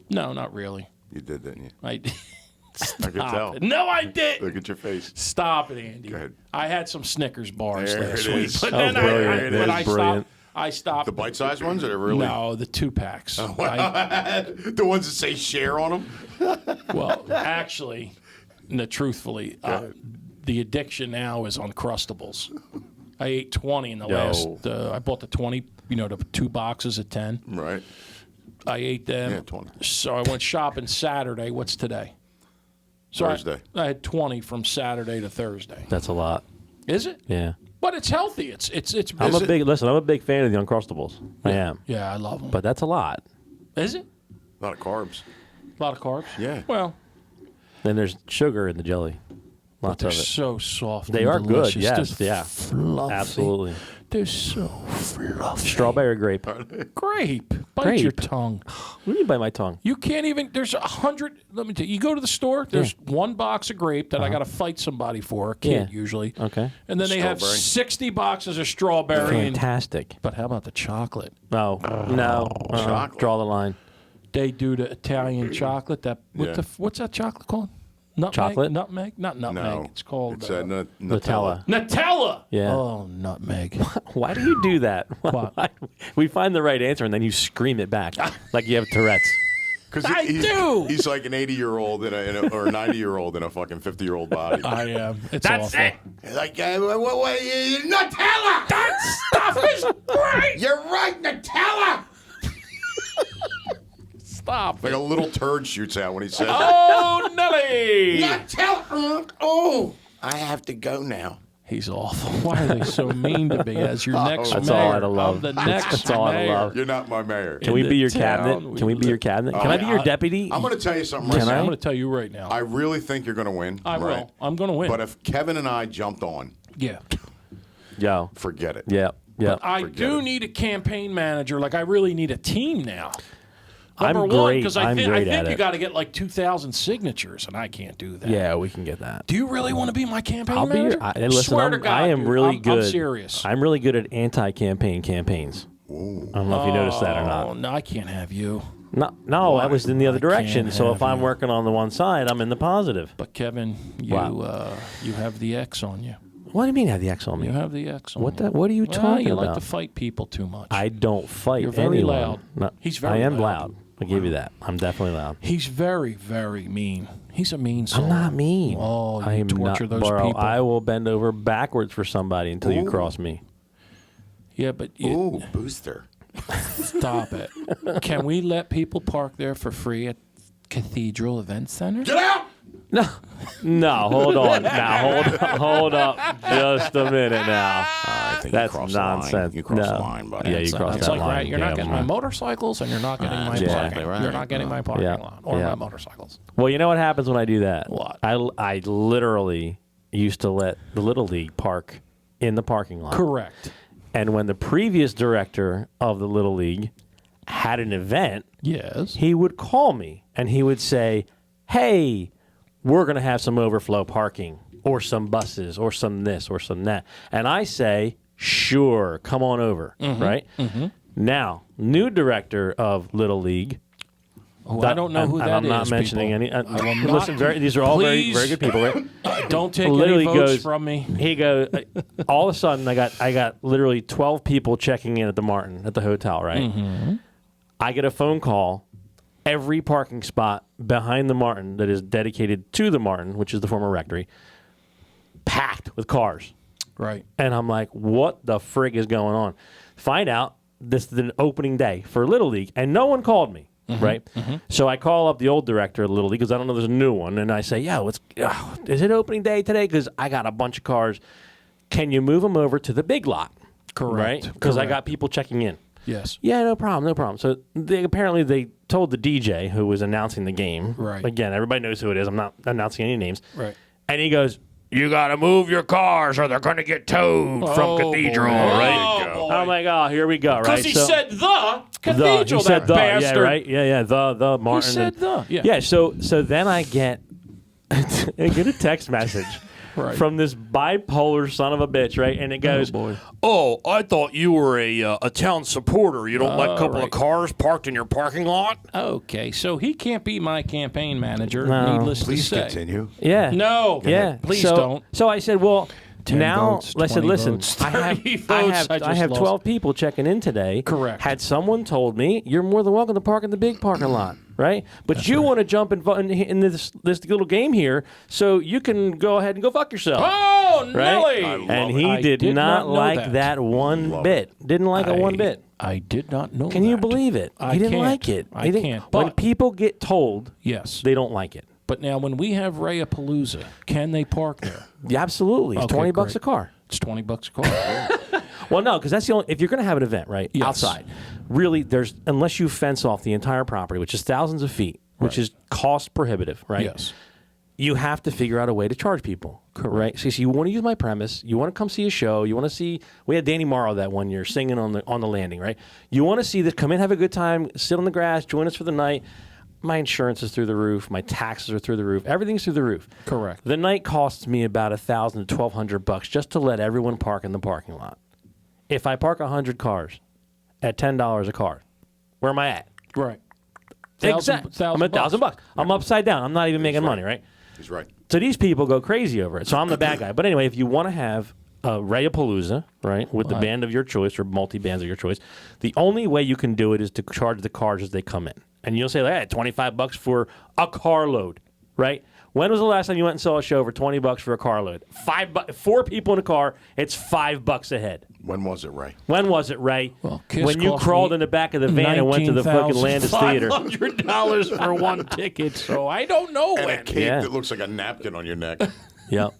no, not really. You did, didn't you? I I could Stop tell. it. No, I didn't. Look at your face. Stop it, Andy. Go ahead. I had some Snickers bars There last it week, is. but Oh, then brilliant. but That is brilliant. I stopped. The bite-sized ones that are really No, the 2-packs. the ones that say share on them. Well, actually, No, truthfully, the addiction now is Uncrustables. I ate 20 in the last. I bought the 20. The 2 boxes of 10. Right. I ate them. Yeah, 20. So I went shopping Saturday. What's today? So Thursday. I had 20 from Saturday to Thursday. That's a lot. Is it? Yeah. But it's healthy. It's. I'm a big fan of the Uncrustables. I am. Yeah, I love them. But that's a lot. Is it? A lot of carbs. A lot of carbs. Yeah. Well, Then there's sugar in the jelly. Lots they're of it. so soft. They and are good. delicious. Yes. They're Yeah. fluffy. Absolutely. They're so fluffy. Strawberry or grape? Grape. Bite Grape. your tongue. What do you mean by my tongue? You can't even. There's 100. Let me tell you. You go to the store. There's one box of grape that I got to fight somebody for. A kid Yeah. usually. Okay. And then they have Strawberry. 60 boxes of strawberry. And, Fantastic. but how about the chocolate? No. No. Chocolate. Draw the line. They do the Italian chocolate. That Yeah. what's that chocolate called? Nutmeg? Chocolate? Not nutmeg. No. It's called It's Nutella. Nutella. Yeah. Oh, nutmeg. Why do you do that? What? Why? We find the right answer and then you scream it back like you have Tourette's. Because I do. He's like an 80-year-old or a 90-year-old in a fucking 50-year-old body. I am. It's awful. Like, Nutella! That stuff is great. You're right, Nutella! Stop. Like a little turd shoots out when he says that. Oh, Nelly. Nutella! Oh, I have to go now. He's awful. Why are they so mean to me as your next That's mayor all I'd love. of the next That's all I'd mayor? love. You're not my mayor. Can we the be your town cabinet? we Can we be your cabinet? Can I be your deputy? I'm going to tell you something Can right I? now. I'm going to tell you right now. I really think you're going to win. I right? will. I'm going to win. But if Kevin and I jumped on, yeah. Yo. forget it. Yeah. Yeah. I Forget do it. need a campaign manager. Like, I really need a team now. I'm Number one, great. because I I'm think great at you it. got to get like 2,000 signatures, and I can't do that. Yeah, we can get that. Do you really want to be my campaign I'll be manager? your. And listen, Swear to I'm, God, I am dude, really good. I'm serious. I'm really good at anti-campaign campaigns. I don't know if you noticed that or Oh, not. no, I can't have you. No, I was in the other I can't direction. So if have I'm you. working on the one side, I'm in the positive. But Kevin, you Wow. you have the X on you. What do you mean have the X on me? You have the X on What you. the? What are you Well, talking you about? like to fight people too much. I don't fight You're very anyone. loud. No, He's very I am loud. loud. I'll give you that. I'm definitely loud. He's very, very mean. He's a mean soul. I'm not mean. Oh, you I am torture not, those bro, people. I will bend over backwards for somebody until you cross me. Yeah, but Ooh, booster. stop it. Can we let people park there for free at Cathedral Event Center? Get out! No, hold on. Now, hold up just a minute now. I think That's you crossed nonsense. the line. You crossed No. the line, buddy. Yeah, you crossed It's that like, line. right, you're not Yeah, getting my motorcycles, and you're not getting my exactly parking. right. You're not getting my parking Yeah. lot or Yeah. my motorcycles. Well, you know what happens when I do that? What? I literally used to let the Little League park in the parking lot. Correct. And when the previous director of the Little League had an event, Yes. he would call me and he would say, "Hey, we're going to have some overflow parking or some buses or some this or some that." And I say, "Sure, come on over." Right? Now, new director of Little League. Oh, I don't know who and that I'm not is, mentioning people. any. I will not- Listen, these are all very, Please. very good people. Right? Don't take Literally any votes goes- from me. He goes. All of a sudden, I got literally 12 people checking in at the Martin at the hotel. Right. I get a phone call. Every parking spot behind the Martin that is dedicated to the Martin, which is the former rectory, packed with cars. Right. And I'm like, what the frig is going on? Find out this is an opening day for Little League, and no one called me. Right? So I call up the old director of Little League because I don't know there's a new one, and I say, "Yo, is it opening day today? Because I got a bunch of cars. Can you move them over to the big lot?" Correct. Right? Because I Correct. got people checking in. Yes. Yeah, no problem, no problem. So apparently they told the DJ who was announcing the game. Right. Again, everybody knows who it is. I'm not announcing any names. Right. And he goes, "You got to move your cars or they're going to get towed from Oh, Cathedral." boy. Right? Oh, boy. I'm like, "Oh, here we go." Right. Because he said the Cathedral, he said that the, bastard. yeah, right, yeah, the Martin. said the, yeah. yeah. So then I get a text message Right. from this bipolar son of a bitch, right? And it goes, boy. "Oh, I thought you were a town supporter. You don't like a couple right. of cars parked in your parking lot?" Okay, so he can't be my campaign manager, No. needless Please to say. continue. Yeah. No. Yeah. Please so, don't. So I said, "Well, 10 now votes, listen, 20 listen. votes, I have 30 I votes, have I I just have lost. 12 people checking in today. Correct. Had someone told me you're more than welcome to park in the big parking lot." right? But you want to jump in this little game here, so you can go ahead and go fuck yourself. Oh, Right? Nelly! And he I did not know like that one bit. Didn't like it one bit. I did not know Can you that. believe it? I He didn't can't. like it. I He didn't- can't. When But, people get told yes. they don't like it. But now when we have Rayapalooza, can they park there? Yeah, absolutely. It's Okay, $20 great. a car. It's $20 a car. Well, no, because that's the only. If you're going to have an event, right, Yes. outside, really, there's unless you fence off the entire property, which is thousands of feet, which is cost prohibitive, right? Yes. You have to figure out a way to charge people, right? So you want to use my premise, you want to come see a show, you want to see. We had Danny Morrow that one year singing on the landing, right? You want to see this, come in, have a good time, sit on the grass, join us for the night. My insurance is through the roof, my taxes are through the roof, everything's through the roof. Correct. The night costs me about $1,000 to $1,200 just to let everyone park in the parking lot. If I park 100 cars at $10 a car, where am I at? Right. Exactly. I'm at $1,000. I'm upside down. I'm not even making money, right? He's right. So these people go crazy over it. So I'm the bad guy. But anyway, if you want to have a Rayapalooza, right, with the band of your choice or multi-bands of your choice, the only way you can do it is to charge the cars as they come in. And you'll say, like, hey, $25 for a carload, right? When was the last time you went and saw a show for $20 for a carload? Four people in a car, it's $5 a head. When was it, Ray? When was it, Ray? Well, Kiss when you cost crawled me in the back of the van and went to the fucking Landis Theater. $500 for one ticket, so I don't know And a when. cape Yeah. that looks like a napkin on your neck. Yep.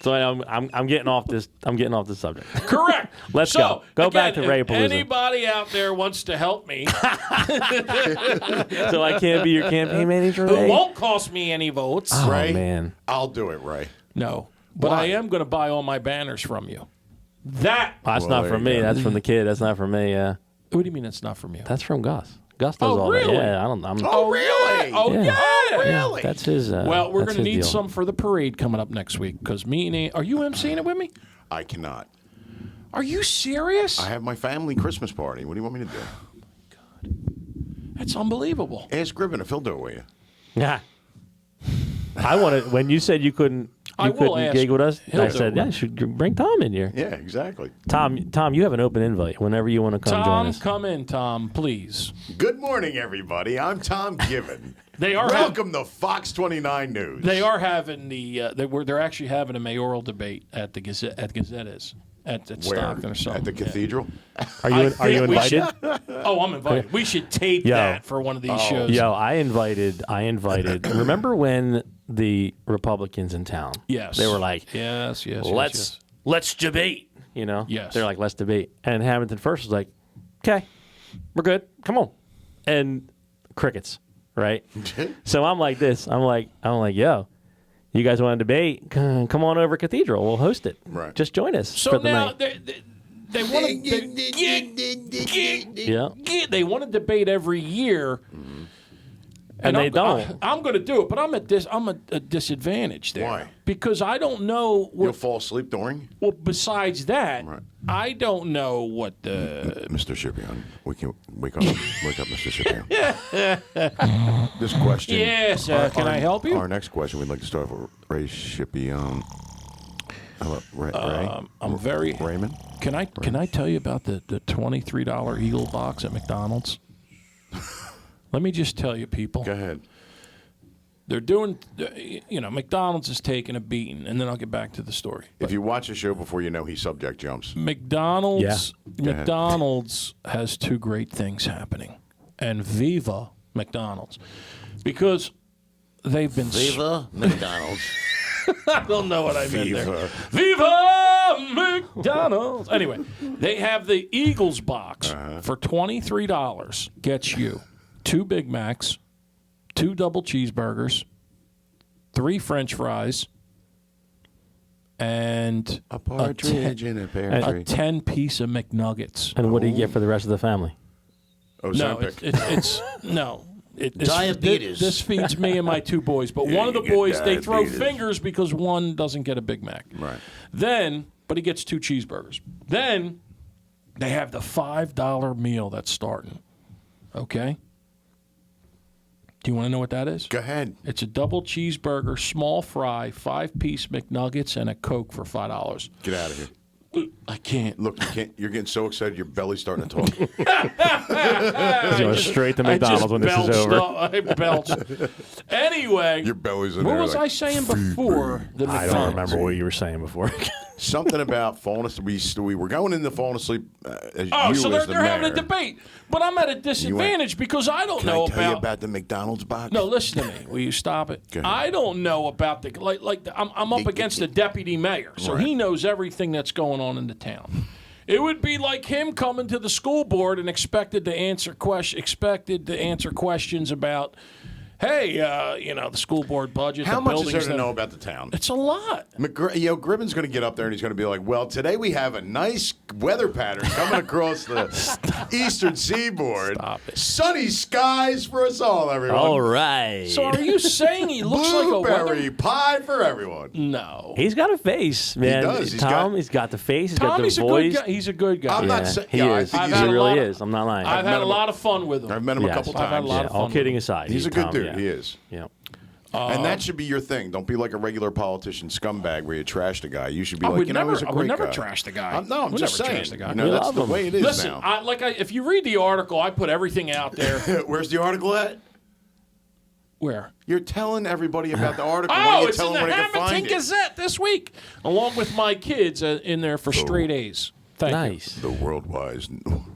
So I'm getting off this. I'm getting off the subject. Correct. Let's so, go. Go again, back to if Rayapalooza. anybody out there wants to help me, So I can't be your campaign manager. who Ray? won't cost me any votes. Oh Ray? man. I'll do it, Ray. No. But Why? I am going to buy all my banners from you. That. That's Well, not there from you me. go. That's from the kid. That's not from me. What do you mean it's not from you? That's from Gus. Gus does Oh, all really? that. Yeah, I don't. I'm, Oh, really? Oh, Yeah. yeah. Really? That's his. Well, we're that's going to his need deal. some for the parade coming up next week because me and are you emceeing it with me? I cannot. Are you serious? I have my family Christmas party. What do you want me to do? That's unbelievable. Ask Griffin if he'll do it with you. Yeah. I wanted when you said you couldn't. I You will couldn't ask gig with us. him. I He'll do said, it. yeah, you should bring Tom in here. Yeah, exactly. Tom, you have an open invite whenever you want to come join Tom, us. come in, Tom, please. Good morning, everybody. I'm Tom Given. They are Welcome to Fox 29 News. They are having they're actually having a mayoral debate at the Gazette at Where? Stockton or something. At the Yeah. cathedral? Are you I think we invited? Oh, I'm invited. We should tape Yo. that for one of these shows. Yo, I invited. Remember when the Republicans in town? Yes. They were like, yes, let's debate. You know? Yes. They're like, let's debate. And Hamilton First was like, okay, we're good. Come on. And crickets, right? So I'm like this. I'm like, yo, you guys want to debate? Come on over Cathedral. We'll host it. Right. Just join us So for the now night. they want to they want to debate every year. And they don't. I'm going to do it, but I'm at a disadvantage there. Why? Because I don't know You'll what. fall asleep during? Well, besides that, Right. I don't know what the. Mr. Shipion, we can wake up, Mr. Shipion. This question. Yes, can I help you? Our next question, we'd like to start with Ray Shipion. Hello, Ray. I'm very. Raymond. Can I tell you about the $23 Eagle box at McDonald's? Let me just tell you, people. Go ahead. They're doing, McDonald's is taking a beating, and then I'll get back to the story. If you watch the show before, you know he subject jumps. McDonald's Go ahead. McDonald's has two great things happening, and Viva McDonald's, because they've been. Viva McDonald's. I don't know what I meant there. Viva. Viva McDonald's. Anyway, they have the Eagles box for $23. Gets you 2 Big Macs, 2 double cheeseburgers, 3 French fries, and A partridge in a pear a tree. 10-piece of McNuggets. And what do you get for the rest of the family? No, Ozempic. it's no. Diabetes. This feeds me and my 2 boys, but one of the you get boys they throw diabetes. fingers because one doesn't get a Big Mac. Right. Then, but he gets 2 cheeseburgers. Then they have the $5 meal that's starting. Okay. Do you want to know what that is? Go ahead. It's a double cheeseburger, small fry, 5-piece McNuggets, and a Coke for $5. Get out of here. I can't. Look, you can't. You're getting so excited, your belly's starting to talk. He's going straight to McDonald's when this is over. I belched. Anyway, Your belly's in what there. was like, I saying before the I don't remember what you were saying before. Something about falling asleep. We were going into falling asleep. As Oh, you so as they're the having a mayor. debate, but I'm at a disadvantage because I don't Can know I tell you about the McDonald's box? No, listen to me. Will you stop it? Go ahead. I don't know about I'm up against the deputy mayor, so he knows everything that's going on in the town. It would be like him coming to the school board and expected to answer questions about, hey, the school board budget. How the much is there buildings to that- know about the town? It's a lot. Gribben's going to get up there and he's going to be like, well, today we have a nice weather pattern coming across the eastern seaboard. Stop it. Sunny skies for us all, everyone. All right. So are you saying he looks like a Blueberry weather? pie for everyone. No. He's got a face, man. does. He's got the face. He's Tommy's got a the voice. good guy. He's a good guy. I'm not Yeah, saying. he Yeah, I is. think I've he's had He a really lot of- is. I'm not lying. I've had a lot of fun with him. I've met him a Yes. couple I've had a times. lot Yeah, of all fun kidding with aside, He's a good Tom, dude. yeah. He is. Yeah. And that should be your thing. Don't be like a regular politician scumbag where you trash the guy. You should be I like, would you know, never, he's a I great would never guy. trash the guy. No, I'm Would just never saying. trash the guy. You know, We that's love the him. way it is Listen, now. if you read the article, I put everything out there. Where's the article at? Where? You're telling everybody about the article. Why don't Oh, you it's tell in them the where they can Hamilton find it? Gazette this week, along with my kids in there for straight A's. Thank you. Nice. The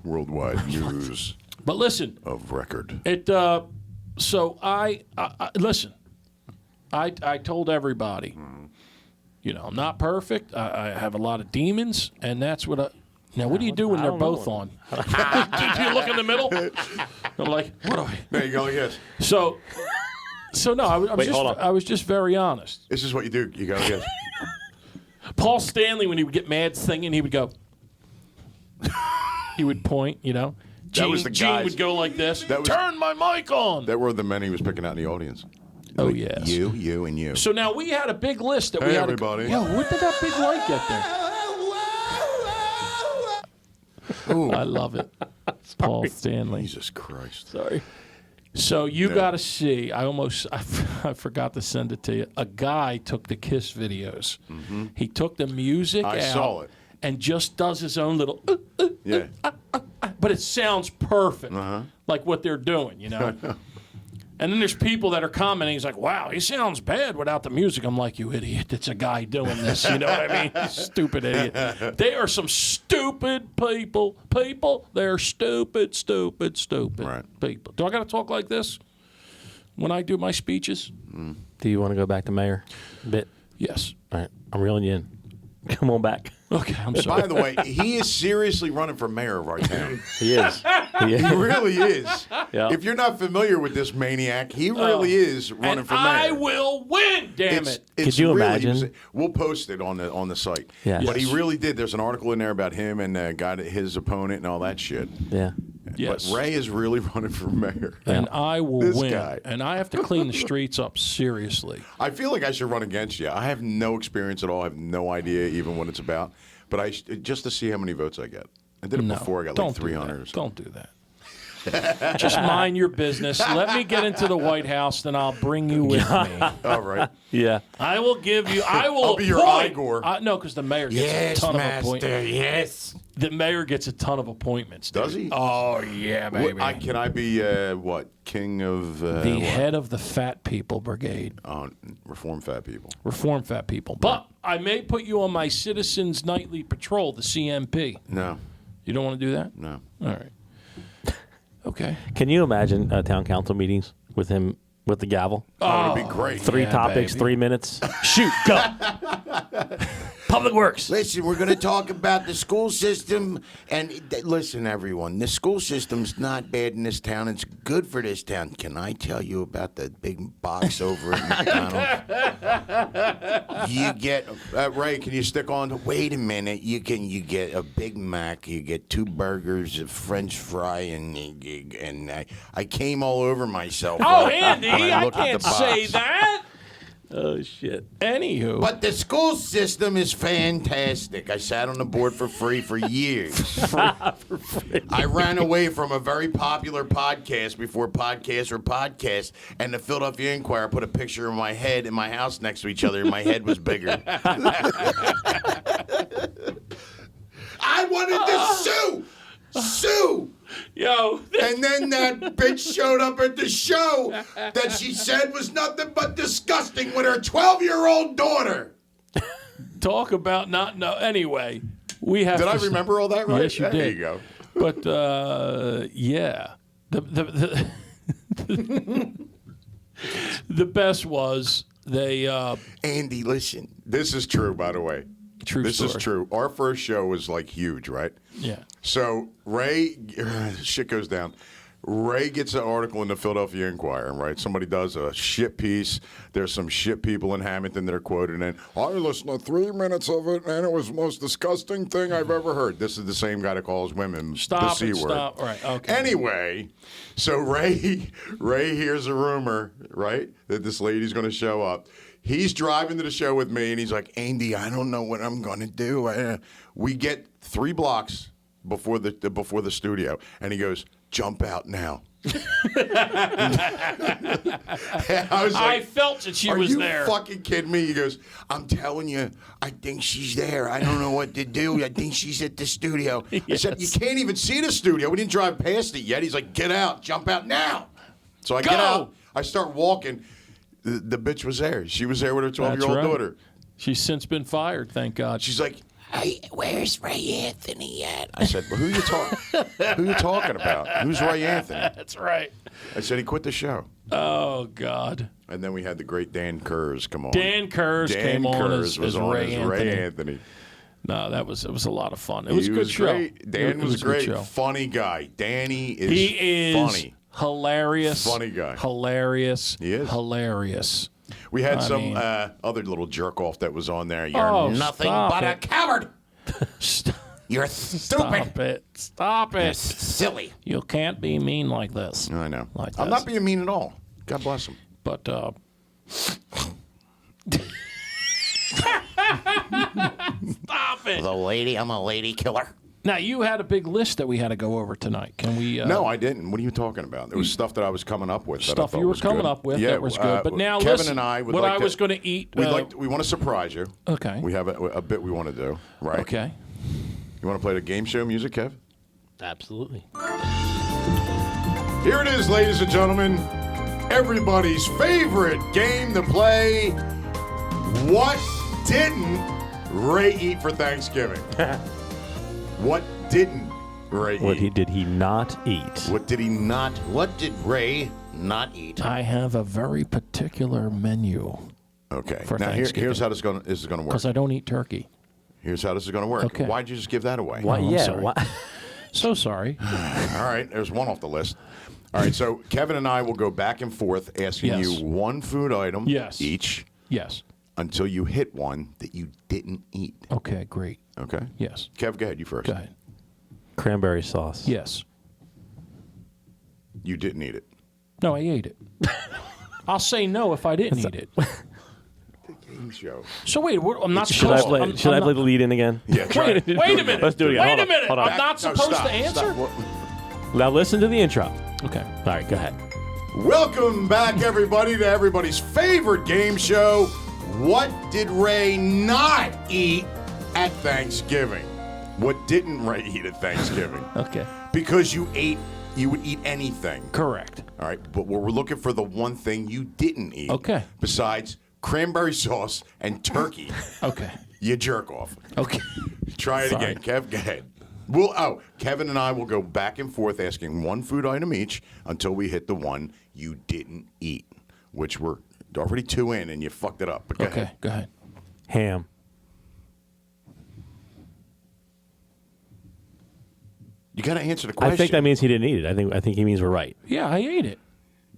worldwide news But listen, of record. so I listen. I told everybody, I'm not perfect. I have a lot of demons, and that's what I. Now, what do you do when I they're don't know. both on? Do you look in the middle? I'm like, what do I? There you go. Yes. So no, Wait, hold on. I was just very honest. This is what you do. You go. Yes. Paul Stanley, when he would get mad singing, he would go. He would point, Gene, was the Gene guys- would go like this. that was- Turn my mic on. That were the men he was picking out in the audience. Oh, Like, yes. You, and you. So now we had a big list that we Hey, had. everybody. Yo, what did that big light get there? I love it. Paul Stanley. Jesus Christ. Sorry. So you got to see. I forgot to send it to you. A guy took the Kiss videos. He took the music I out saw it. and just does his own little. Yeah. But it sounds perfect, Uh-huh. like what they're doing, And then there's people that are commenting. He's like, "Wow, he sounds bad without the music." I'm like, "You idiot! It's a guy doing this." You know what I mean? Stupid idiot. They are some stupid people. They're stupid Right. people. Do I got to talk like this when I do my speeches? Do you want to go back to mayor a bit? Yes. All right. I'm reeling you in. Come on back. Okay, I'm sorry. By the way, he is seriously running for mayor of our town. He is. He is. He really is. Yeah. If you're not familiar with this maniac, he really is running and for mayor. I will win. Damn it. Could you really- imagine? We'll post it on the site. Yes. But he Yes. really did. There's an article in there about him and his opponent and all that shit. Yeah. Yes. But Ray is really running for mayor. And I will This win. guy. And I have to clean the streets up seriously. I feel like I should run against you. I have no experience at all. I have no idea even what it's about. But just to see how many votes I get. I did it No, before. I got don't like do 300 that. or something. Don't do that. Just mind your business. Let me get into the White House, then I'll bring you with me. All right. Yeah. I will give you. I will. I'll be your appoint- Igor. No, because the mayor gets a ton of appointments. yes. The mayor gets a ton of appointments. Does dude. he? Oh yeah, baby. Can I be king of the head of the Fat People Brigade. reform fat people? Reform fat people. But I may put you on my Citizens Nightly Patrol, the CMP. No, You don't want to do that? no. All right. Okay. Can you imagine town council meetings with him with the gavel? Oh, it'd be great. 3 yeah, topics, baby. 3 minutes. Shoot, go. Public Works. Listen, we're going to talk about the school system. And listen, everyone, the school system's not bad in this town. It's good for this town. Can I tell you about the big box over at McDonald's? You get, Ray, can you stick on? wait a minute, you get a Big Mac, you get 2 burgers, a French fry, and I came all over myself. Oh, when Andy, I looked at can't the box. say that. Oh, shit. Anywho. But the school system is fantastic. I sat on the board for free for years. I ran away from a very popular podcast before podcasts were podcasts, and the Philadelphia Inquirer put a picture of my head and my house next to each other, and my head was bigger. I wanted to sue. Yo, And then that bitch showed up at the show that she said was nothing but disgusting with her 12-year-old daughter. talk about not know. Anyway, we have. Did I to- remember all that right? Yes, you There did. you go. But yeah, the the best was they. Andy, listen. This is true, by the way. True This story. is true. Our first show was like huge, right? Yeah. So Ray, shit goes down. Ray gets an article in the Philadelphia Inquirer, right? Somebody does a shit piece. There's some shit people in Hamilton that are quoted in. I listened to 3 minutes of it, and it was the most disgusting thing I've ever heard. This is the same guy that calls women the Stop C it, word. stop. All right, okay. Anyway, so Ray hears a rumor, right, that this lady's going to show up. He's driving to the show with me, and he's like, Andy, I don't know what I'm going to do. We get 3 blocks before the studio, and he goes, jump out now. I was I like, felt that she are was you there. fucking kidding me? He goes, I'm telling you, I think she's there. I don't know what to do. I think she's at the studio. I said, you can't even see the studio. We didn't drive past it yet. He's like, get out, jump out now. So I get Go. out. I start walking. The bitch was there. She was there with her 12-year-old right. daughter. She's since been fired, thank God. She's like, hey, where's Ray Anthony at? I said, well, who you talking about? Who's Ray Anthony? That's right. I said, he quit the show. Oh God. And then we had the great Dan Kurz come on. Dan Kurz came on as Ray Anthony. No, it was a lot of fun. It was He a good show. great. Dan It was a good great. show. Funny guy. Danny is He is funny. hilarious. Funny guy. Hilarious. He is. Hilarious. We had some mean- other little jerk off that was on there. You're Oh, nothing stop but a it. coward. Stop, You're stupid. stop it. Stop it. Silly. You can't be mean like this. I know. Like I'm this. not being mean at all. God bless him. But stop it. I'm a lady killer. Now you had a big list that we had to go over tonight. Can we? No, I didn't. What are you talking about? There was stuff that I was coming up with. That I Stuff thought you were was coming good. up with Yeah, that was good. But now Kevin listen, and I would what like I to, was going to eat. we want to surprise you. Okay. We have a bit we want to do. Right. Okay. You want to play the game show music, Kev? Absolutely. Here it is, ladies and gentlemen. Everybody's favorite game to play. What didn't Ray eat for Thanksgiving? What didn't Ray What eat? did he not eat? What did he not? What did Ray not eat? I have a very particular menu Okay. For now Thanksgiving. here's how this is going to work. because I don't eat turkey. Here's how this is going to work. Okay. Why'd you just give that away? Why? I'm Yeah. sorry. Why? So sorry. All right, there's one off the list. All right, so Kevin and I will go back and forth asking Yes. you one food item Yes. each Yes. until you hit one that you didn't eat. Okay. Great. Okay? Yes. Kev, go ahead. You first. Go ahead. Cranberry sauce. Yes. You didn't eat it. No, I ate it. I'll say no if I didn't eat it. Game show. So wait, I'm not Should I supposed. play? I'm Should I not- play the lead in again? Yeah, try Wait, it. wait a minute. Let's do it again. Wait Hold a on, minute. hold on. I'm not No, supposed stop, to answer. stop. Now listen to the intro. Okay. All right, go ahead. Welcome back, everybody, to everybody's favorite game show. What did Ray not eat at Thanksgiving? What didn't Ray eat at Thanksgiving? Okay. Because you would eat anything. Correct. All right, but we're looking for the one thing you didn't eat. Okay. Besides cranberry sauce and turkey, Okay. you jerk off. Okay. Try it Sorry. again, Kev. Go ahead. Kevin and I will go back and forth asking one food item each until we hit the one you didn't eat, which we're already 2 in and you fucked it up. But go Okay. ahead. Go ahead. Ham. You got to answer the question. I think that means he didn't eat it. I think he means we're right. Yeah, I ate it.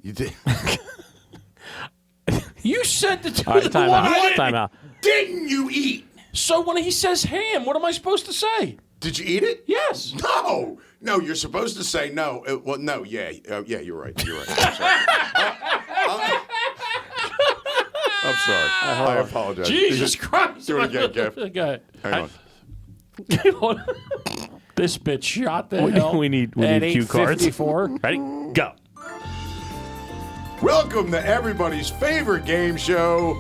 You did. You said the All right, time one I out. didn't- Time out. Didn't you eat? So when he says ham, what am I supposed to say? Did you eat it? Yes. No, you're supposed to say no. Well, no, yeah, you're right. You're right. I'm sorry. I'm sorry. I apologize. Jesus Christ. Do it again, Kev. Go ahead. Hang on. This bitch shot the hell. We need at cue cards. 8:54. Ready? Go. Welcome to everybody's favorite game show.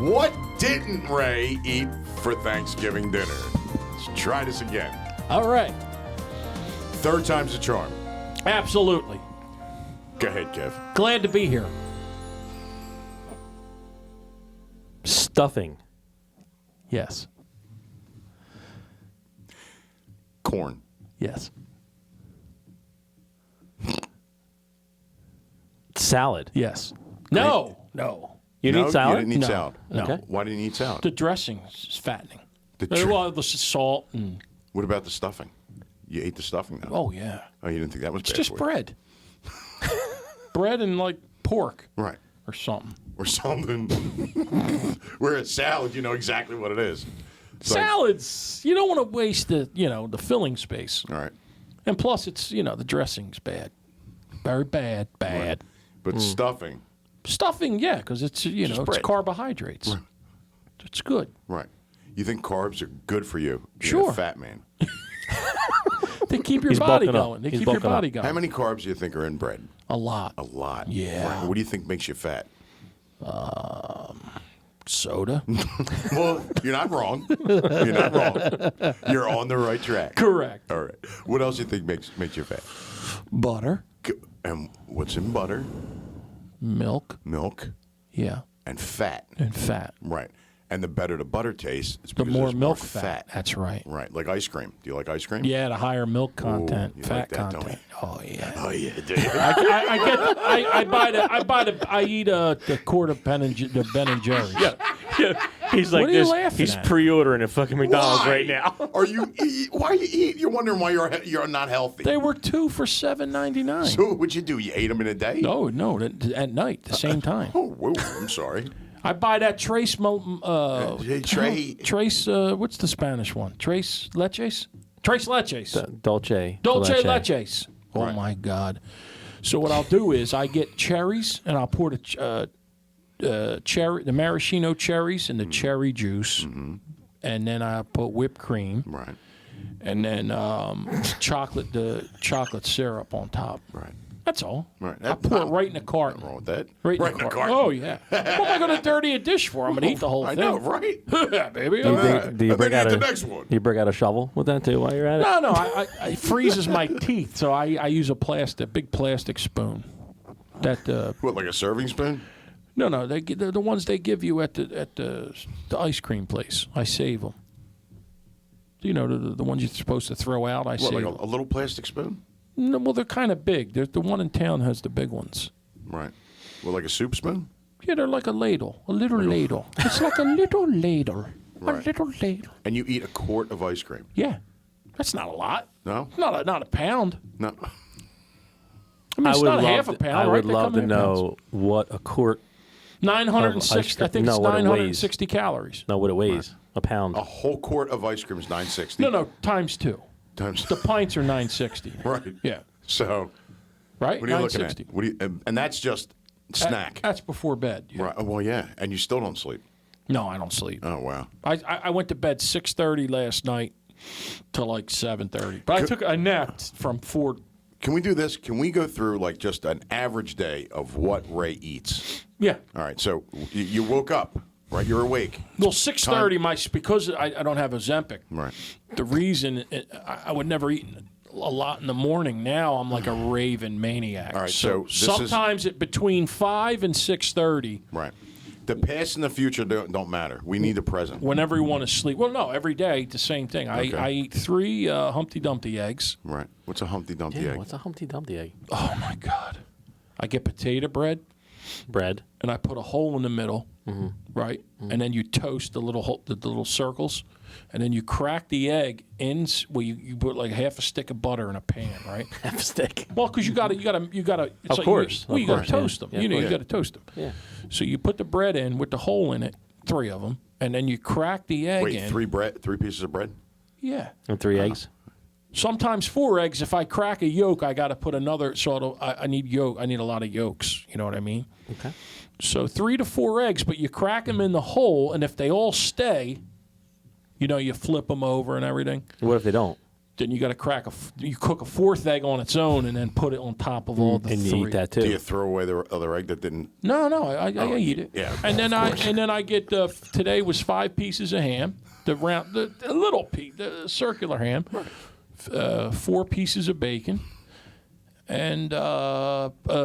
What didn't Ray eat for Thanksgiving dinner? Let's try this again. All right. Third time's a charm. Absolutely. Go ahead, Kev. Glad to be here. Stuffing. Yes. Corn. Yes. Salad. Yes. No. No. You No, need salad? You didn't eat No. salad. No. Okay. Why didn't you eat salad? The dressing is fattening. The Well, it was salt and. What about the stuffing? You ate the stuffing, though. Oh, yeah. Oh, you didn't think that was It's bad just for bread. Bread and like pork you. Right. or something. Or something. Whereas salad, you know exactly what it is. It's like- Salads, you don't want to waste the filling space. all right. And plus, it's, the dressing's bad. Very bad. Bad. But stuffing, Stuffing, yeah, because it's, it's bread. carbohydrates. It's good. right. You think carbs are good for you? Being Sure. a fat man. They keep your He's body bulking up. going. They He's keep your bulking up. body going. How many carbs do you think are in bread? A lot. A lot. Yeah. Right. What do you think makes you fat? Soda. Well, you're not wrong. You're not wrong. You're on the right track. Correct. All right. What else do you think makes you fat? Butter. And what's in butter? Milk. Milk Yeah. and fat. And fat. Right. And the better the butter tastes, it's The because more there's milk more fat. That's right. Right. Like ice cream. Do you like ice cream? Yeah, the higher milk content, you fat like that, don't content. Oh yeah. Oh yeah, do you? I eat the quart of the Ben and Jerry's. He's like What are you this. laughing He's at? pre-ordering at fucking McDonald's Why? right now. Are you? Why are you eat? You're wondering why you're not healthy. They were 2 for $7.99. So what'd you do? You ate them in a day? No, at night, the same time. Oh, whoa, I'm sorry. I buy that Trace. Trey. Trace. What's the Spanish one? Trace leches. Trace leches. Dolce. Dolce leches. Oh Right. my God. So what I'll do is I get cherries and I'll pour the maraschino cherries and the cherry juice, and then I put whipped cream, Right. and then chocolate syrup on top. Right. That's all. Right. I pour it right in the carton. Nothing wrong with that. Right in the carton. Oh yeah. What am I going to dirty a dish for? I'm going to eat the whole I thing. know, right? Yeah, baby. Do All you, right. think, do you And break then out eat a the next one. Do you break out a shovel with that too while you're at it? No. It freezes my teeth, so I use a big plastic spoon. That What, like a serving spoon? no, they're the ones they give you at the ice cream place. I save them. You know, the ones you're supposed to throw out. I What, save like them. a little plastic spoon? No, well, they're kind of big. The one in town has the big ones. Right. Well, like a soup spoon? Yeah, they're like a ladle, a little ladle. It's like a little ladle, Right. a little ladle. And you eat a quart of ice cream? Yeah, that's not a lot. No? Not a pound. No. I mean, it's not half a pound, I right? would They love come to in know what a quart. 960. I think No, it's what it weighs. 960 calories. No, what it weighs. A pound. A whole quart of ice cream is $9.60. No, times 2. Times. The pints are 960. Right. Yeah. So, Right. what are you looking at? 960. What do you? And that's just snack. That's before bed. Yeah. Right. Well, yeah. And you still don't sleep. No, I don't sleep. Oh wow. I went to bed 6:30 last night till like 7:30. But I napped from 4. Can we do this? Can we go through like just an average day of what Ray eats? Yeah. All right. So you woke up, right? You're awake. Well, 6:30. Because I don't have Ozempic. Right. The reason I would never eat a lot in the morning. Now I'm like a raving maniac. All right, so this is- sometimes between 5 and 6:30. Right. The past and the future don't matter. We need the present. Whenever you want to sleep. Well, no, every day I eat the same thing. Okay. I eat 3 Humpty Dumpty eggs. Right. What's a Humpty Dumpty Yeah, egg? what's a Humpty Dumpty egg? Oh my God! I get potato bread Bread. and I put a hole in the middle, right? And then you toast the little circles, and then you crack the egg in. Well, you put like half a stick of butter in a pan, right? Half a stick. Well, because you got to. Of course, you got to toast them. Yeah, You of got to toast them. Yeah. So you put the bread in with the hole in it, 3 of them, and then you crack the egg Wait, in. 3 pieces of bread? Yeah. And 3 eggs. Sometimes 4 eggs. If I crack a yolk, I got to put another. So I need yolk. I need a lot of yolks. You know what I mean? Okay. So 3 to 4 eggs, but you crack them in the hole, and if they all stay, you flip them over and everything. What if they don't? Then you got to you cook a 4th egg on its own, and then put it on top of all the And 3. you eat that Do you too. throw away the other egg that didn't? No, I eat it. yeah, and then of course. I get today was 5 pieces of ham, the little piece, the circular ham, 4 pieces of bacon, and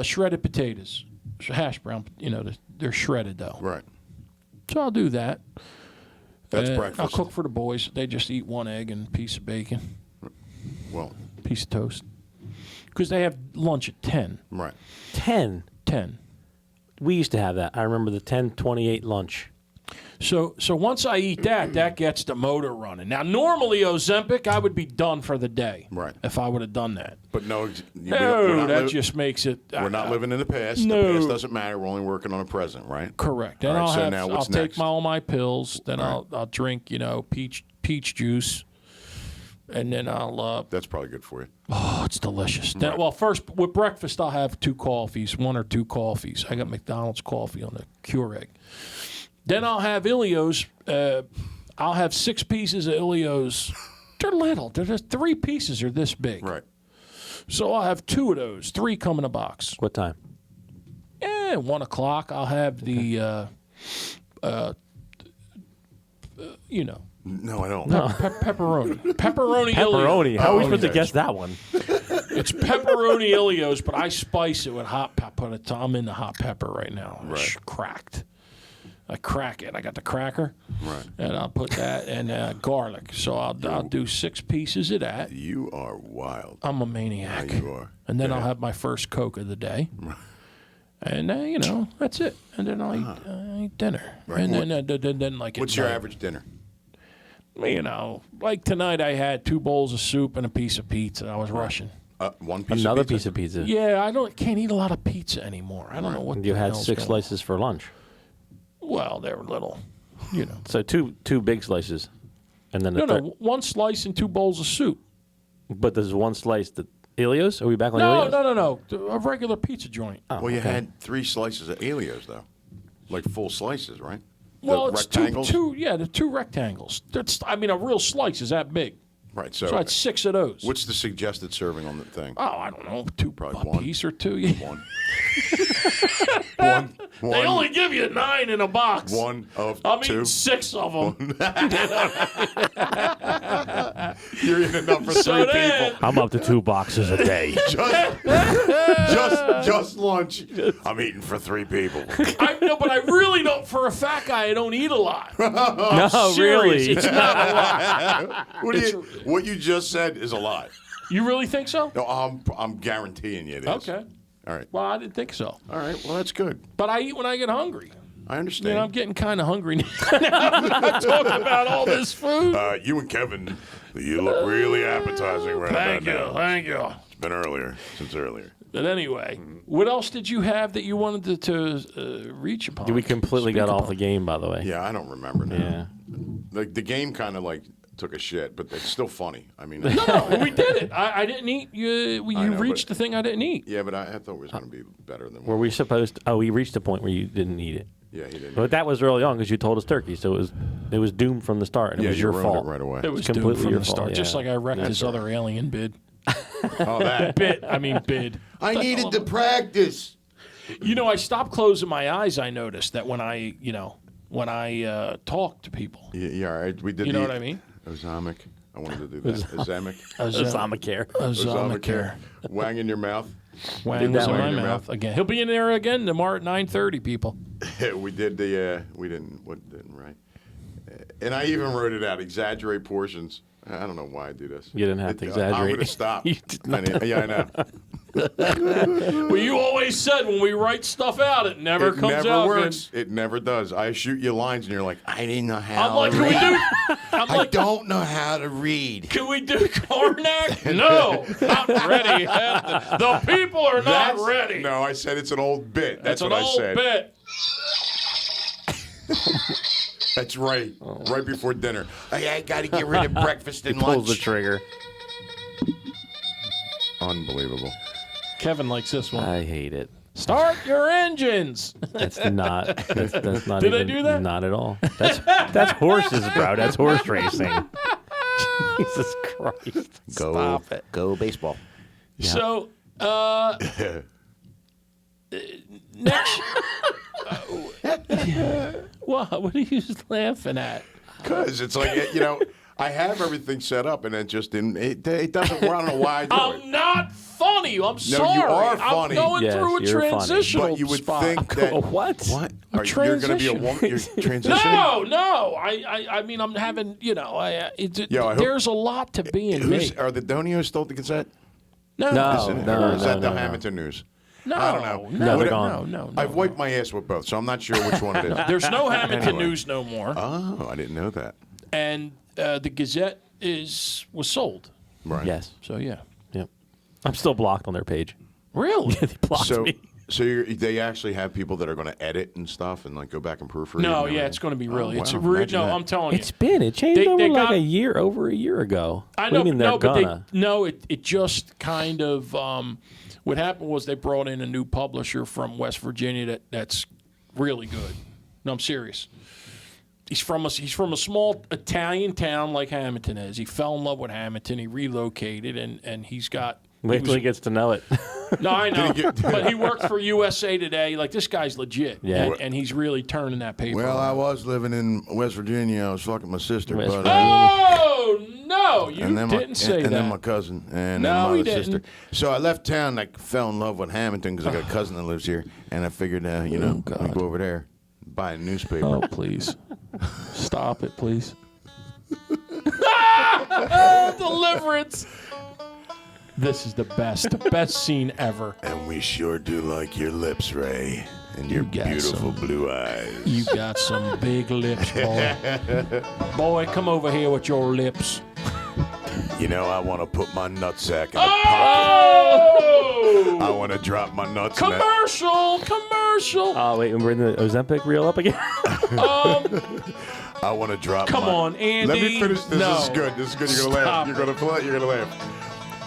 shredded potatoes, hash brown. They're shredded though. Right. So I'll do that. That's I'll breakfast. cook for the boys. They just eat 1 egg and a piece of bacon, Well, piece of toast, because they have lunch at 10. right. 10. 10. We used to have that. I remember the 10:28 lunch. So once I eat that gets the motor running. Now, normally, Ozempic, I would be done for the day. Right. If I would have done that. But no, No, that just makes it. We're not living in the past. No. The past doesn't matter. We're only working on the present, right? Correct. Then All right, so I'll now what's take next? all my pills. Then Right. I'll drink, peach juice, and then I'll. That's probably good for you. Oh, it's delicious. Then, well, first with breakfast, I'll have 2 coffees, 1 or 2 coffees. I got McDonald's coffee on the Keurig. Then I'll have Ilios. I'll have 6 pieces of Ilios. They're little. They're just 3 pieces are this big. Right. So I'll have 2 of those. 3 come in a box. What time? 1 o'clock. I'll have the, No, I don't. pepperoni. Pepperoni Ilios. Pepperoni. How are we Oh, supposed to okay. guess that one? It's pepperoni Ilios, but I spice it with hot pepper. I'm in the hot pepper right now. It's cracked. I crack it. I got the cracker. Right. And I'll put that and garlic. So I'll do 6 pieces of that. You are wild. I'm a maniac. Yeah, you are. And then I'll have my first Coke of the day. And that's it. And then I'll eat dinner. Right. And then like at What's your night, average dinner? like tonight I had 2 bowls of soup and a piece of pizza. I was rushing. 1 piece Another of pizza? piece of pizza. Yeah, I can't eat a lot of pizza anymore. I don't know what You the had hell's 6 going on. slices for lunch. Well, they were little, So two big slices, and then No, 1 slice and 2 bowls of soup. But there's 1 slice that Ilios. Are we back on No, Ilios? no. A regular pizza joint. Well, you had 3 slices of Ilios, though. Like full slices, right? Well, The it's rectangles? the 2 rectangles. A real slice is that big. Right. So I had 6 of those. What's the suggested serving on the thing? Oh, I don't know, 2 Probably a 1. piece or 2. Yeah. 1. One. They only give you 9 in a box. 1 of I'm 2. eating 6 of them. You're eating enough for 3 then- people. I'm up to 2 boxes a day. Just lunch. I'm eating for 3 people. I know, but I really don't. For a fat guy, I don't eat a lot. No, Serious, really. it's not a lot. What you just said is a lot. You really think so? No, I'm guaranteeing you it is. Okay. All right. Well, I didn't think so. All right. Well, that's good. But I eat when I get hungry. I understand. I'm getting kind of hungry now. I'm talking about all this food. You and Kevin, you look really appetizing right Thank you. about now. Thank you. It's been since earlier. But anyway, what else did you have that you wanted to reach upon? We completely Speak got off upon? the game, by the way. Yeah, I don't remember now. Yeah. The game kind of took a shit, but it's still funny. I mean, No, we did it. I didn't eat. You know, reached but- the thing I didn't eat. yeah, but I thought it was going to be better than Were we supposed to? Oh, we reached a point where you didn't eat it. Yeah, he didn't. But that was early on because you told us turkey, so it was doomed from the start, and yeah, it was you your ruined fault. it right away. It was completely doomed from your the fault, start. Just yeah. like I wrecked his all other alien bid. Oh, that. Bid. I needed to practice. I stopped closing my eyes. I noticed that when I talk to people. Yeah, all right. We did. You know what I mean? Ozamic. I wanted to do that. Ozamic. Obamacare. Ozamacare. Wang in your mouth. Wang that was in one my in your mouth mouth. again. He'll be in there again tomorrow at 9:30. People. We did the. We didn't. What didn't right? And I even wrote it out. Exaggerate portions. I don't know why I do this. You didn't have to I'm exaggerate. going to stop. You did not. Yeah, I know. Well, you always said when we write stuff out, it never It comes never out. works. It never does. I shoot you lines, and you're like, I didn't know how. I'm like, to can we read. do? I'm I like, don't know how to read. can we do Karnak? No, not ready. The people are not ready. No, I said it's an old bit. That's It's what an I old said. bit. That's right. Right before dinner. I got to get rid of breakfast and Pulls lunch. the trigger. Unbelievable. Kevin likes this one. I hate it. Start your engines. That's not. That's not. Did I even, do that? Not at all. That's horses, bro. That's horse racing. Jesus Christ. Stop it. Go baseball. So, next. What are you laughing at? Because it's like, I have everything set up, and it just didn't. It doesn't. I don't know why I do it. I'm not funny. I'm sorry. you are funny. I'm going Yes, through a you're funny. transitional But you would spot. think that What? What? You're going to be a woman? You're transitioning? No. I mean, I'm having. I hope- there's a lot to being me. Are the Donios still at the Gazette? No. Isn't it? no, Or is that no, the no. Hamilton News? No, I don't know. No, they're no, gone. no. I've wiped my ass with both, so I'm not sure which one it is. There's no Hamilton Anyway. News no more, Oh, I didn't know that. and the Gazette was sold. Right. Yes. So yeah, Yep. I'm still blocked on their page. really. They blocked So, me. they actually have people that are going to edit and stuff and like go back and proofread. No, and yeah, everything? it's going to be really. Oh, It's wow. no, Imagine that. I'm telling you. It's been. It changed They over got- over a year ago. I What know, do you mean they're no, but gonna? it just kind of. What happened was they brought in a new publisher from West Virginia that's really good. No, I'm serious. He's from a small Italian town like Hamilton is. He fell in love with Hamilton. He relocated, and he's got. Wait till he gets to know it. No, I know. But he worked for USA Today. Like, this guy's legit. Yeah. And he's really turning that paper Well, I around. was living in West Virginia. I was fucking my sister, West but Virginia. Oh, no. You and then didn't say and that. then my cousin and No, then my he other sister. didn't. So I left town. I fell in love with Hamilton because I got a cousin that lives here, and I figured, I'd go over there, buy a newspaper. Oh, please. Stop it, please. Deliverance. This is the best scene ever. And we sure do like your lips, Ray, and your got beautiful some. blue eyes. You got some big lips, boy. Boy, come over here with your lips. You know, I want to put my nutsack in the pocket. Oh! I want to drop my nuts in that. Commercial. Oh wait, we're in the Ozempic reel up again. I want to drop Come my... on, Andy. Let me finish this. No. This is good. This is good. You're going to laugh. Stop You're going to play. You're going to laugh.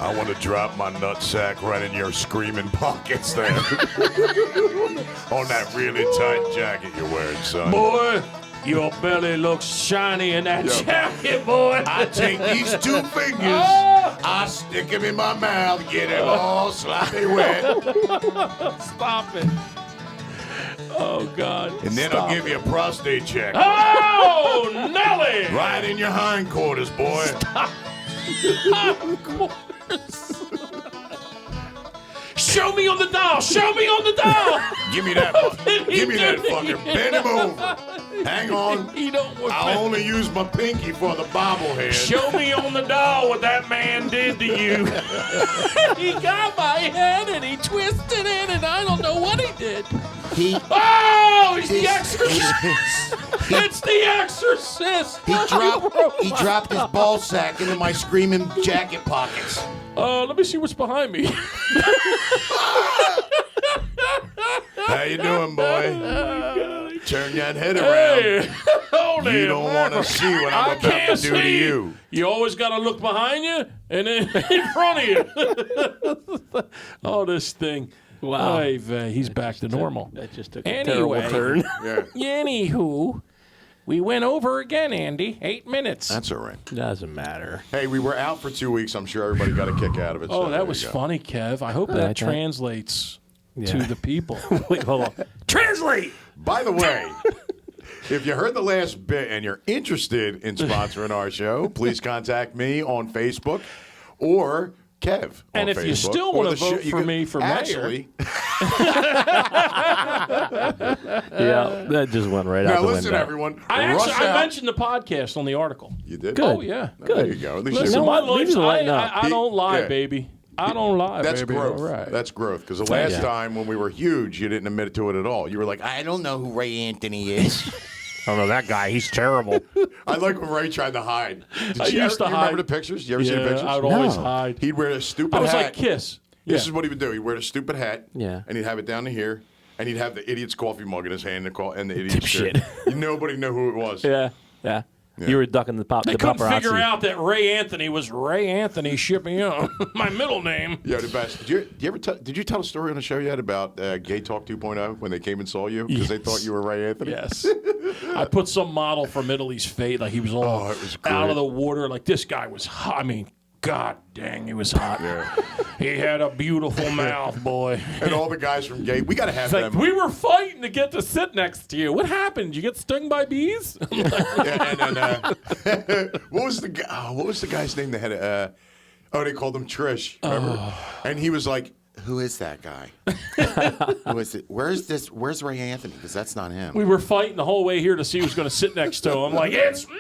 I want to drop my nutsack right in your screaming pockets there. On that really tight jacket you're wearing, son. Boy, your belly looks shiny in that jacket, boy. I take these two fingers, Oh! I stick them in my mouth, get them all sloppy wet, Stop it. Oh, God. and then I'll give you a prostate check. Oh, Nelly! Right in your hindquarters, boy. Show me on the doll. Show me on the doll. Give me that. Give me that fucker. Bend him over. Hang on. He don't want I'll only use my pinky for the bobblehead. Show me on the doll what that man did to you. He got my head and he twisted it, and I don't know what he did. Oh, he's the exorcist. It's the exorcist. He dropped his ball sack into my screaming jacket pockets. Let me see what's behind me. How you doing, boy? Turn that head around. Hey, holy You don't want to mackerel. see what I I'm about can't to do to see. you. You always got to look behind you and then in front of you. Oh, this thing. Wow. Oy vey, he's back to normal. That just took a Anyway. terrible turn. Yeah, Anywho, we went over again, Andy. 8 minutes. that's all right. Doesn't matter. Hey, we were out for 2 weeks. I'm sure everybody got a kick out of it. Oh, so there that you was go. funny, Kev. I hope like that that. translates to Yeah. the people. Wait, hold on. Translate. By the way, if you heard the last bit and you're interested in sponsoring our show, please contact me on Facebook or Kev on And if you Facebook, still or wanna the vote you for can- me for mayor. actually, Yeah, that just went right now out the listen, window. everyone. I rush out. mentioned the podcast on the article. You did. Good. Oh, yeah. There you go. At least Listen, you my what? Leave life's, the lighten up. I don't lie, Yeah. baby. I don't lie, That's baby. growth. All right. That's growth. Because the last Yeah. time when we were huge, you didn't admit to it at all. You were like, I don't know who Ray Anthony is. I don't know that guy. He's terrible. I like when Ray tried to hide. Did I you used to you remember hide. the pictures? You ever see the Yeah, pictures? I would always No. hide. He'd wear a stupid I was hat. like Kiss. This Yeah. is what he would do. He'd wear a stupid hat. Yeah. And he'd have it down to here. And he'd have the idiot's coffee mug in his hand and the idiot's shirt. Dipshit. Nobody knew who it was. Yeah. You were ducking the They couldn't paparazzi. figure out that Ray Anthony was Ray Anthony shipping out my middle name. Yeah, the best. Did you tell a story on the show yet about Gay Talk 2.0 when they came and saw you because they thought you were Ray Anthony? Yes. I put some model from Italy's fate, like he was all Oh, it was great. out of the water. Like this guy was hot. I mean, God dang, he was hot. He had a beautiful mouth, boy. And all the guys from Gay, we got to have It's like, them. we were fighting to get to sit next to you. What happened? Did you get stung by bees? Yeah, and then, what was the guy's name? They had they called him Trish. Remember? And he was like, "Who is that guy? Who is it? Where's Ray Anthony? Because that's not him." We were fighting the whole way here to see who's going to sit next to him. I'm like, it's me!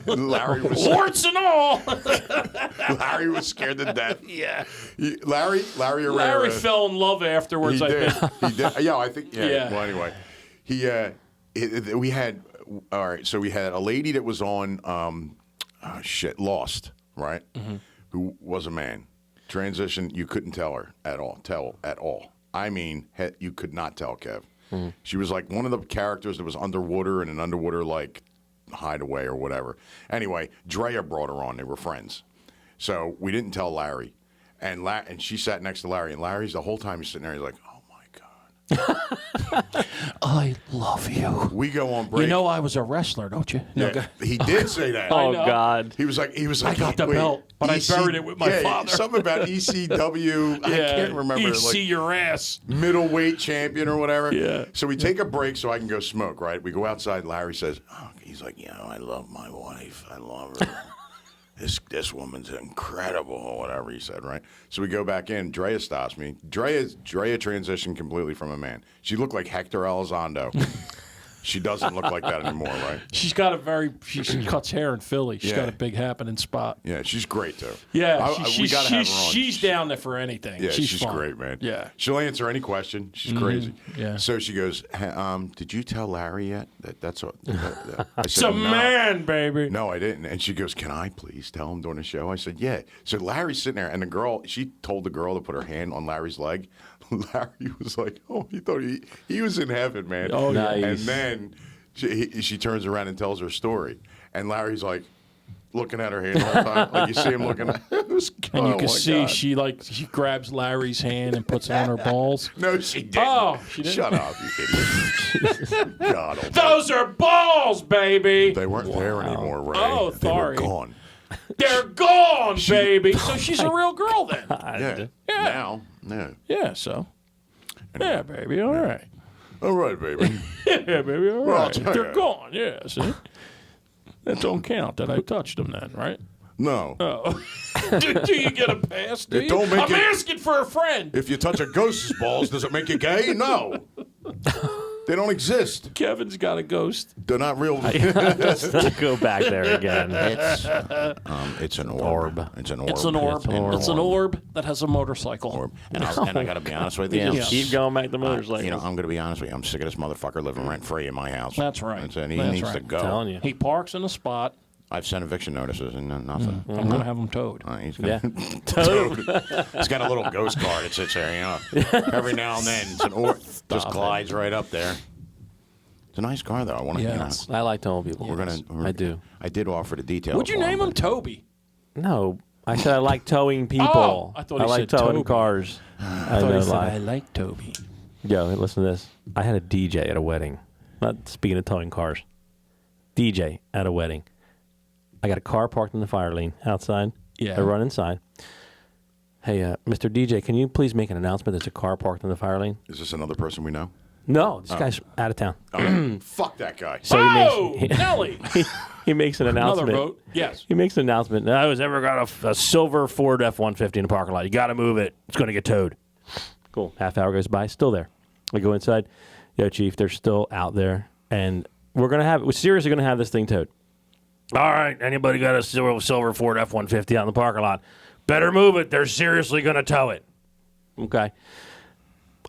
Larry was Warts and all. Larry was scared to death. Yeah. Larry Herrera. Larry fell in love afterwards, He I did. think. He did. Yeah, I think. Yeah. Yeah. Well, anyway, we had. All right, so we had a lady that was on Lost, right? Mm-hmm. Who was a man. Transition, you couldn't tell her at all. I mean, you could not tell, Kev. Mm-hmm. She was like one of the characters that was underwater in an underwater like hideaway or whatever. Anyway, Drea brought her on. They were friends, so we didn't tell Larry, and she sat next to Larry, and Larry's the whole time he's sitting there. He's like, "Oh my God, I love you. we go on break." You know I was a wrestler, don't you? No, Yeah, he did say that. Oh know. God. He was like, I got the wait, belt, but I buried it with my father. Something about ECW. I can't remember. You like, see your ass. middleweight champion or whatever. Yeah. So we take a break so I can go smoke, right? We go outside. Larry says, he's like, I love my wife. I love her. This woman's incredible or whatever he said, right? So we go back in. Drea stops me. Drea transitioned completely from a man. She looked like Hector Elizondo. She doesn't look like that anymore, right? She cuts hair in Philly. She's got a big happening spot. Yeah, she's great, too. Yeah, we got to have her on. she's down there for anything. Yeah, she's fun. great, man. Yeah. She'll answer any question. She's crazy. yeah. So she goes, did you tell Larry yet? That's what. I It's said, a man, baby. No, I didn't. And she goes, can I please tell him during the show? I said, yeah. So Larry's sitting there, and the girl, she told the girl to put her hand on Larry's leg. Larry was like, he thought he was in heaven, man. Oh, yeah. Nice. And then she turns around and tells her story. And Larry's like, looking at her hand all the time. Like you see him looking at it. And you can see she grabs Larry's hand and puts it on her balls. No, she didn't. Oh, she didn't? Shut up, you idiot. God, Those are balls, baby. they weren't there anymore, Ray. Oh, they were sorry. gone. They're gone, baby. So she's a real girl then. Yeah. Yeah. Now, yeah. Yeah, so. Yeah, baby, all right. All right, baby. Yeah, baby, all Well, I'll right. tell They're ya. gone, yeah, see? That don't count that I touched them then, right? No. Oh. do you get a pass, do It you? don't make I'm it- asking for a friend. If you touch a ghost's balls, does it make you gay? No. They don't exist. Kevin's got a ghost. They're not real. Let's not go back there again. It's an orb. It's an orb. It's an orb. It's an orb. It's an orb that has a motorcycle. Orb. And I got to be honest with you. Yes. Keep going back to motorcycles. I'm going to be honest with you. I'm sick of this motherfucker living rent free in my house. That's right. That's it. He That's needs to right. go. telling you. He parks in a spot. I've sent eviction notices and nothing. I'm going to have him towed. He's Yeah. Towed. He's got a little ghost car that sits there, Every now and then, it's an orb. Just glides right up there. It's a nice car, though. I want to. Yes. I like towing people. I do. I did offer the details. Would you name him Toby? No, I said I like towing people. Oh, I thought he like said towing Toby. cars. I I thought know he said, lie. I like Toby. Yo, listen to this. I had a DJ at a wedding. Not speaking of towing cars. DJ at a wedding. I got a car parked in the fire lane outside. Yeah. I run inside. Hey, Mr. DJ, can you please make an announcement? There's a car parked in the fire lane. Is this another person we know? No, this guy's out of town. Fuck that guy. So Oh, he makes, Nelly. he makes an Another announcement. vote. Yes. He makes an announcement. I was ever got a silver Ford F-150 in the parking lot. You got to move it. It's going to get towed. Cool. Half hour goes by. Still there. I go inside. Yo, Chief, they're still out there, and we're seriously going to have this thing towed. All right. Anybody got a silver Ford F-150 out in the parking lot? Better move it. They're seriously going to tow it. Okay.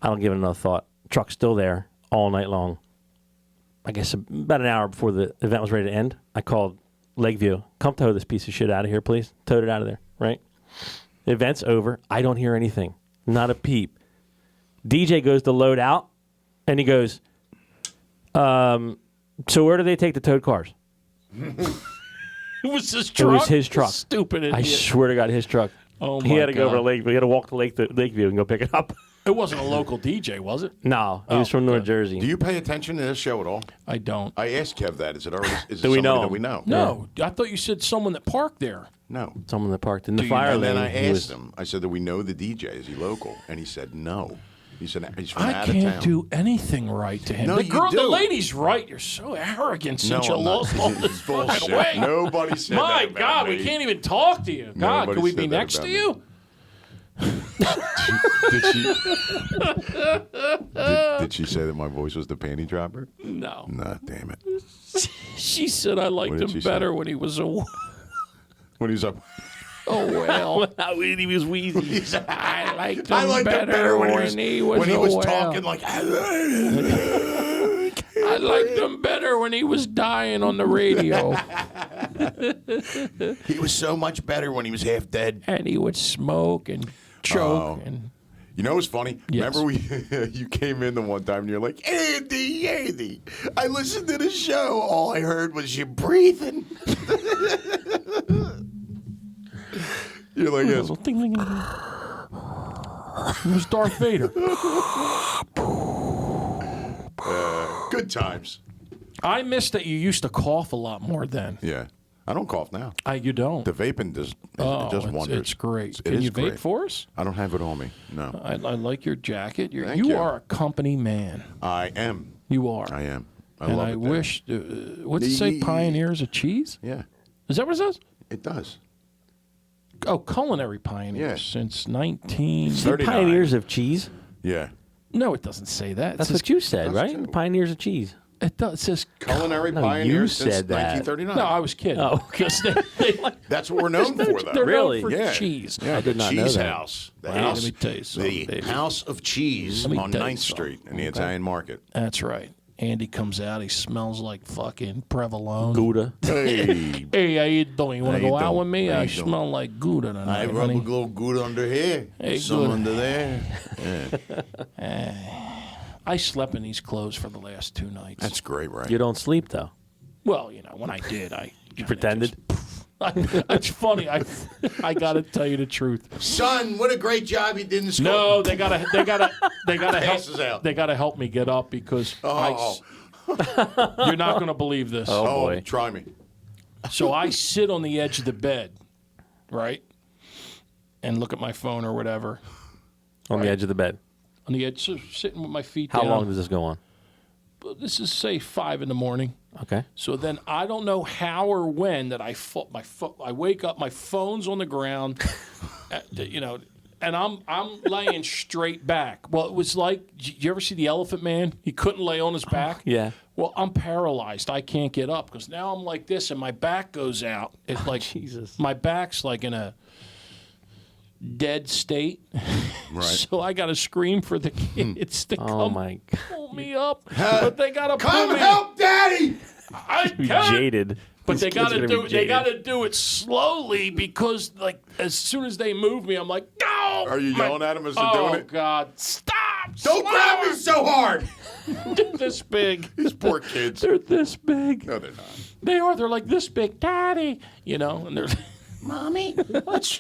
I don't give it another thought. Truck's still there all night long. I guess about an hour before the event was ready to end, I called Lakeview. Come tow this piece of shit out of here, please. Towed it out of there, right? The event's over. I don't hear anything. Not a peep. DJ goes to load out, and he goes, so where do they take the towed cars? It was his It truck. was his truck. Stupid idiot. I swear to God, his truck. Oh, He my had to go over to God. Lakeview. He had to walk to Lakeview and go pick it up. It wasn't a local DJ, was it? No, he was from North Jersey. Do you pay attention to this show at all? I don't. I asked Kev that. Is it already? Is it Do we somebody know that him? we know? No, I thought you said someone that parked there. No. Someone that parked in the And fire then lane. I He asked was- him. I said, "Do we know the DJ? Is he local?" And he said, "No." He said he's from I out of can't town. do anything right to him. No, the you girl, the do. lady's right. You're so arrogant since you I'm not. lost all this fucking Bullshit. weight. Nobody said My that about God, me. we can't even talk to you. God, Nobody can we said be that next about to me. you? Did she say that my voice was the panty dropper? No. Nah, damn it. She said I liked What did him she say? better when he was a. When he's up. Oh well. he was wheezy. I liked him, I liked him better when he was a whale. talking like. I liked him better when he was dying on the radio, He was so much better when he was half dead. and he would smoke and choke Oh. and. You know what's funny? Yes. Remember you came in the one time and you're like, Andy, I listened to the show. All I heard was you breathing. You're like this. Ding, ding, ding. It was Darth Vader. Good times. I miss that you used to cough a lot more then. Yeah. I don't cough now. You don't. The vaping does Oh, it does it's, wonders. it's great. It Can is you vape great. for us? I don't have it on me. No. I like your jacket. Thank you you. are a company man. I am. You are. I am. I and love I it. there. wish. What's it say? Pioneers of cheese? Yeah. Is that what it says? It does. Oh, culinary pioneers Yeah. since 19. 39. Pioneers of cheese. Yeah. No, it doesn't say that. It That's says, what you said, that's right? true. Pioneers of cheese. It does. It says. Culinary No, pioneers you since said that. 1939. No, I was kidding. Oh. because they That's what we're known for, though. they're Really? known for Yeah. cheese. Yeah, I did the not know Cheese that. House. The Well, house. let me tell you something, the baby. House of Cheese Let me on tell you 9th something. Street in the Italian Market. That's right. Andy comes out. He smells like fucking provolone. Gouda. Hey, Hey, how you doing? You want How to you go out doing? with me? How I you doing? smell like Gouda tonight, I rub a honey. little good under here. Hey, some good. under there. I slept in these clothes for the last 2 nights. That's great, right? You don't sleep though. Well, when I did, I kinda Pretended. it's funny. I got to tell you the truth. Son, what a great job you did in school. No, they gotta Passes help. out. They gotta help me get up because Oh. you're not gonna believe this. Oh, Oh, boy. try me. So I sit on the edge of the bed, right, and look at my phone or whatever On the edge of the bed. on the edge, so sitting with my feet How down. long does this go on? This is say 5 a.m. Okay. So then I don't know how or when that I wake up, my phone's on the ground, and I'm laying straight back. Well, it was like, you ever see the Elephant Man? He couldn't lay on his back. Yeah. Well, I'm paralyzed. I can't get up because now I'm like this, and my back goes out. It's like Jesus. my back's like in a dead state. Right. So I got to scream for the kids to Oh come my God. pull me up, but they got to pull Come me. help Daddy! I can't. Jaded. But These they kids got are to gonna do be they jaded. got to do it slowly because like as soon as they move me, I'm like, no. Are you yelling at them as they're oh doing it? God, stop! Don't grab me so hard! They're this big. These poor kids. They're this big. No, they're not. They are. They're like this big, Daddy. And they're. Mommy, what's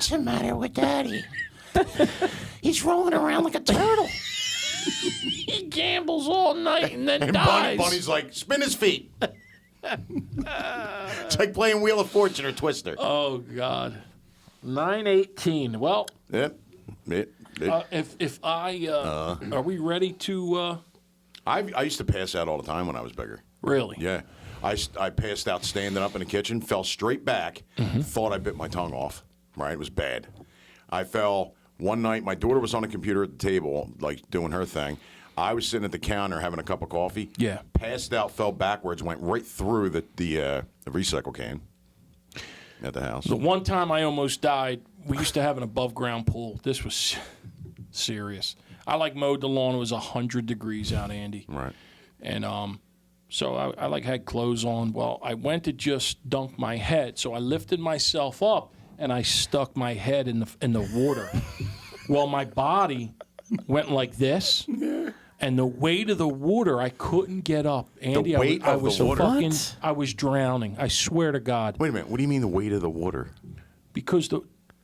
the matter with Daddy? He's rolling around like a turtle. He gambles all night and then And dies. Bunny's like, spin his feet. It's like playing Wheel of Fortune or Twister. Oh God. 9:18. Well, Yep. if I are we ready to I used to pass out all the time when I was bigger. really? Yeah. I passed out standing up in the kitchen, fell straight back, thought I bit my tongue off. Right? It was bad. I fell one night. My daughter was on the computer at the table, like doing her thing. I was sitting at the counter having a cup of coffee. Yeah. Passed out, fell backwards, went right through the recycle can at the house. The one time I almost died, we used to have an above ground pool. This was serious. I mowed the lawn. It was 100 degrees out, Andy. Right. And so I had clothes on. Well, I went to just dunk my head. So I lifted myself up and I stuck my head in the water. Well, my body went like this. And the weight of the water, I couldn't get up. Andy, weight I of the was water? fucking, What? I was drowning. I swear to God. Wait a minute. What do you mean the weight of the water? Because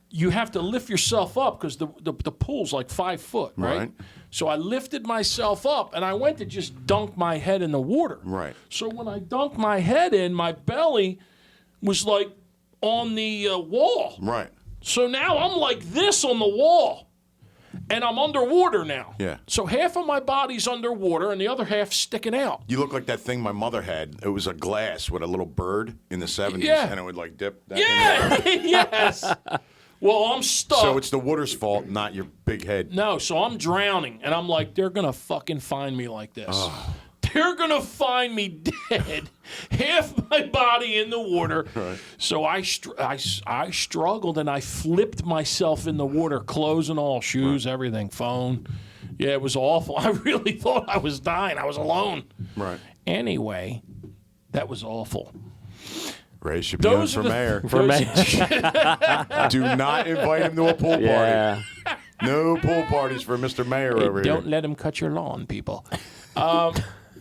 you have to lift yourself up because the pool's like 5 foot, right? Right. So I lifted myself up, and I went to just dunk my head in the water. Right. So when I dunked my head in, my belly was like on the wall. Right. So now I'm like this on the wall, and I'm underwater now. Yeah. So half of my body's underwater, and the other half sticking out. You look like that thing my mother had. It was a glass with a little bird in the 70s, Yeah. and it would like dip. That Yeah. Yes. Well, I'm stuck. So it's the water's fault, not your big head. No, so I'm drowning, and I'm like, they're gonna fucking find me like this. They're gonna find me dead, half my body in the water. Right. So I struggled, and I flipped myself in the water, clothes and all, shoes, everything, phone. Yeah, it was awful. I really thought I was dying. I was alone. Right. Anyway, that was awful. Ray should be on Those for are the- mayor. For me. Do not invite him to a pool party. Yeah. No pool parties for Mr. Mayor over Don't here. let him cut your lawn, people.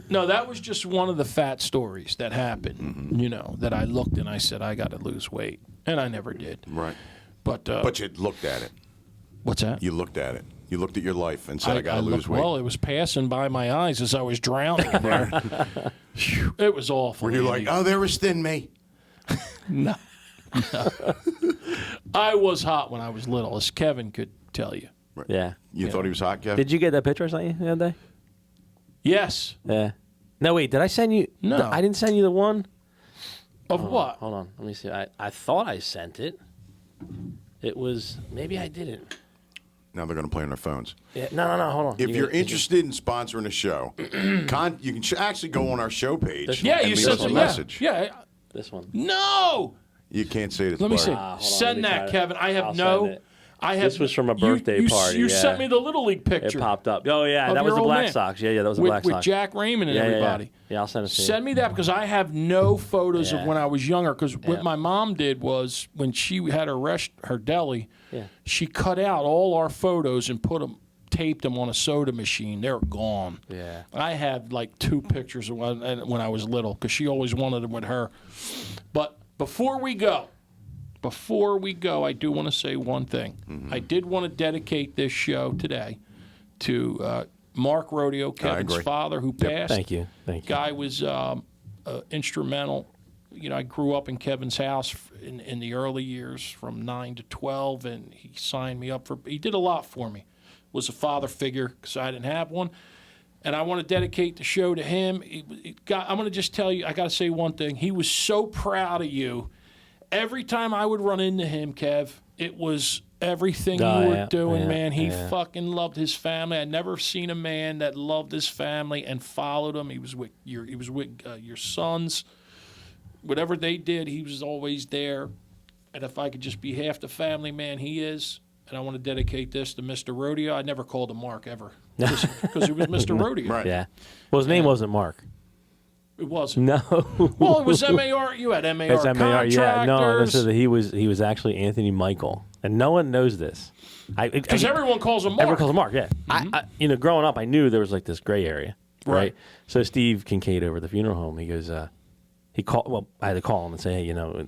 No, that was just one of the fat stories that happened. You know, that I looked and I said I got to lose weight, and I never did. Right. But But you looked at it. what's that? You looked at it. You looked at your life and said, I got to lose looked- weight. Well, it was passing by my eyes as I was drowning in there. Phew, it was awful. Were you Andy. like, oh, there was Thin Me? No. I was hot when I was little, as Kevin could tell you. Yeah. You thought he was hot, Kev? Did you get that picture I sent you the other day? Yes. Yeah. No, wait. Did I send you? No. I didn't send you the one. Of what? Hold on. Let me see. I thought I sent it. It was maybe I didn't. Now they're going to play on their phones. Yeah. No. Hold on. If you're interested in sponsoring a show, you can actually go on our show page Yeah, and you leave said us a so. message. Yeah. This one. No. You can't say it. Let me see. hold on, let Send me that, try it. Kevin. I have I'll no. send it. I have. This was from a birthday party, You yeah. sent me the Little League picture. It popped up. Oh yeah, of that was your the old Black man. Sox. Yeah, that was the with, Black with Sox. Jack Raymond and yeah, everybody. Yeah, I'll send it to you. Send me that because I have no photos Yeah. of when I was younger. Because Yeah. what my mom did was when she had her deli, Yeah. she cut out all our photos and taped them on a soda machine. They're gone. Yeah. I have like 2 pictures of when I was little because she always wanted them with her. But before we go, I do want to say one thing. I did want to dedicate this show today to Mark Rodeo, Kevin's agree. father, who passed. Thank you. Guy was instrumental. You know, I grew up in Kevin's house in the early years from 9 to 12, and he signed me up he did a lot for me. Was a father figure because I didn't have one. And I want to dedicate the show to him. I'm going to just tell you, I got to say one thing. He was so proud of you. Every time I would run into him, Kev, it was everything you were doing, man. He fucking loved his family. I never seen a man that loved his family and followed them. He was with your sons. Whatever they did, he was always there. And if I could just be half the family man he is, and I want to dedicate this to Mr. Rodeo. I never called him Mark ever because he was Mr. Rodeo. Right. Yeah. Well, his name wasn't Mark. It wasn't. No. Well, it was MAR. You had MAR It's MAR. Yeah. No. contractors. This is, he was actually Anthony Michael, and no one knows this. Because everyone calls him Mark. Everyone calls him Mark. Yeah. I growing up, I knew there was like this gray area. Right. So Steve Kincaid over at the funeral home, he goes, he called. Well, I had to call him and say, hey,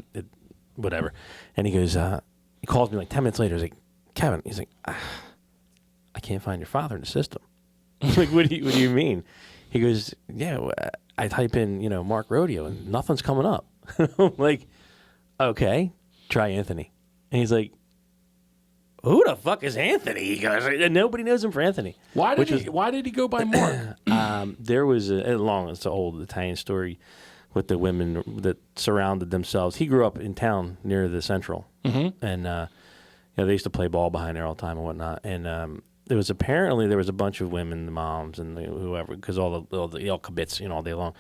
whatever. And he goes, he calls me like 10 minutes later. He's like, Kevin. He's like, I can't find your father in the system. I'm like, what do you mean? He goes, yeah. I type in, Mark Rodeo, and nothing's coming up. I'm like, okay, try Anthony. And he's like, who the fuck is Anthony? He goes, nobody knows him for Anthony. Why did he go by Mark? There was it's an old Italian story with the women that surrounded themselves. He grew up in town near the Central, and they used to play ball behind there all the time and whatnot. And there was a bunch of women, the moms and whoever, because all the El Kibitz, all day long.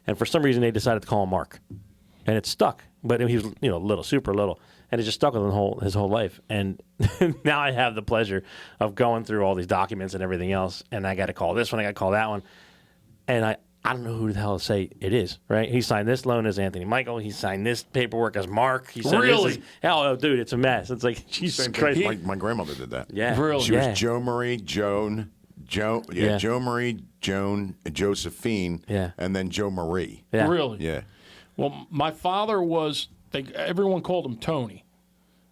And for some reason, they decided to call him Mark, and it stuck. But he was, little, super little, and it just stuck with him his whole life. And now I have the pleasure of going through all these documents and everything else, and I got to call this one, I got to call that one, and I don't know who the hell to say it is, right? He signed this loan as Anthony Michael. He signed this paperwork as Mark. He said Really? Dude, it's a mess. It's like, Jesus Same Christ. thing. My grandmother did that. Yeah. Really? She Yeah. was Joe Marie, Joan, Joe Marie, Joan, Josephine, and then Joe Marie. Yeah. Really? Yeah. Well, my father was. Everyone called him Tony.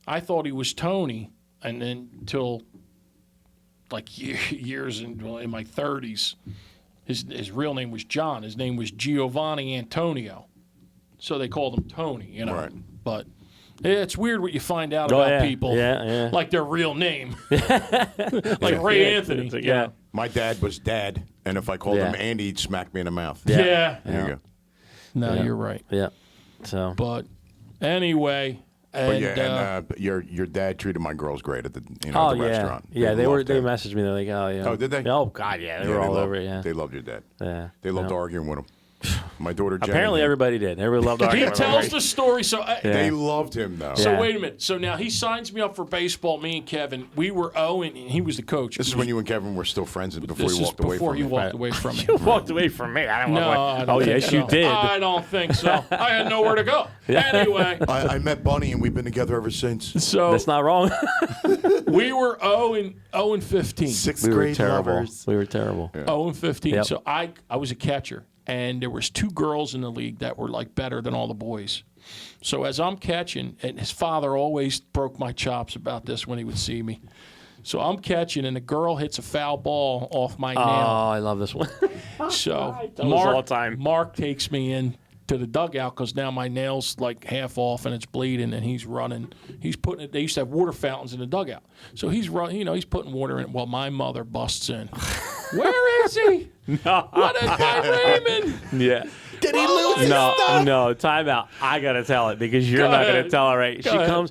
I thought he was Tony, and then until like years in my 30s, his real name was John. His name was Giovanni Antonio, so they called him Tony. You know, Right. but it's weird what you find out about people, like their real name, like Ray Anthony. Yeah. My dad was Dad, and if I called him Andy, he'd smack me in the mouth. Yeah. There you go. No, you're right. Yeah. So. But anyway, and, But your dad treated my girls great at the the Oh restaurant. yeah. They loved him. messaged me. They're like, oh yeah. Oh, did they? Oh God, yeah. They were all over it. Yeah. They loved your dad. Yeah. They loved arguing with him. My daughter Jenny. Apparently, everybody did. Everybody loved arguing. he with him. tells the story. So They loved him though. So Yeah. wait a minute. So now he signs me up for baseball. Me and Kevin, we were 0, and he was the coach. This is when you and Kevin were still friends and before This you is walked away before from he me. walked away from me. You walked away from me. I don't No, know. I don't Oh think yes, so. you did. I don't think so. I had nowhere to go. Anyway, I met Bunny and we've been together ever since. so That's not wrong. we were 0 and 15. Sixth we were grade terrible. lovers. We were terrible. 0 and 15. Yep. So I was a catcher, and there was 2 girls in the league that were like better than all the boys. So as I'm catching, and his father always broke my chops about this when he would see me. So I'm catching, and the girl hits a foul ball off my Oh, nail. I love this one. So Tell us all the time. Mark takes me in to the dugout because now my nail's like half off and it's bleeding, and he's running. He's putting it. They used to have water fountains in the dugout, so he's running. He's putting water in. Well, my mother busts in. Where is he? What is my Raymond? Yeah. Did he lose his stuff? No, time out. I gotta tell it because you're not ahead. gonna tell her, right? Go She ahead. comes,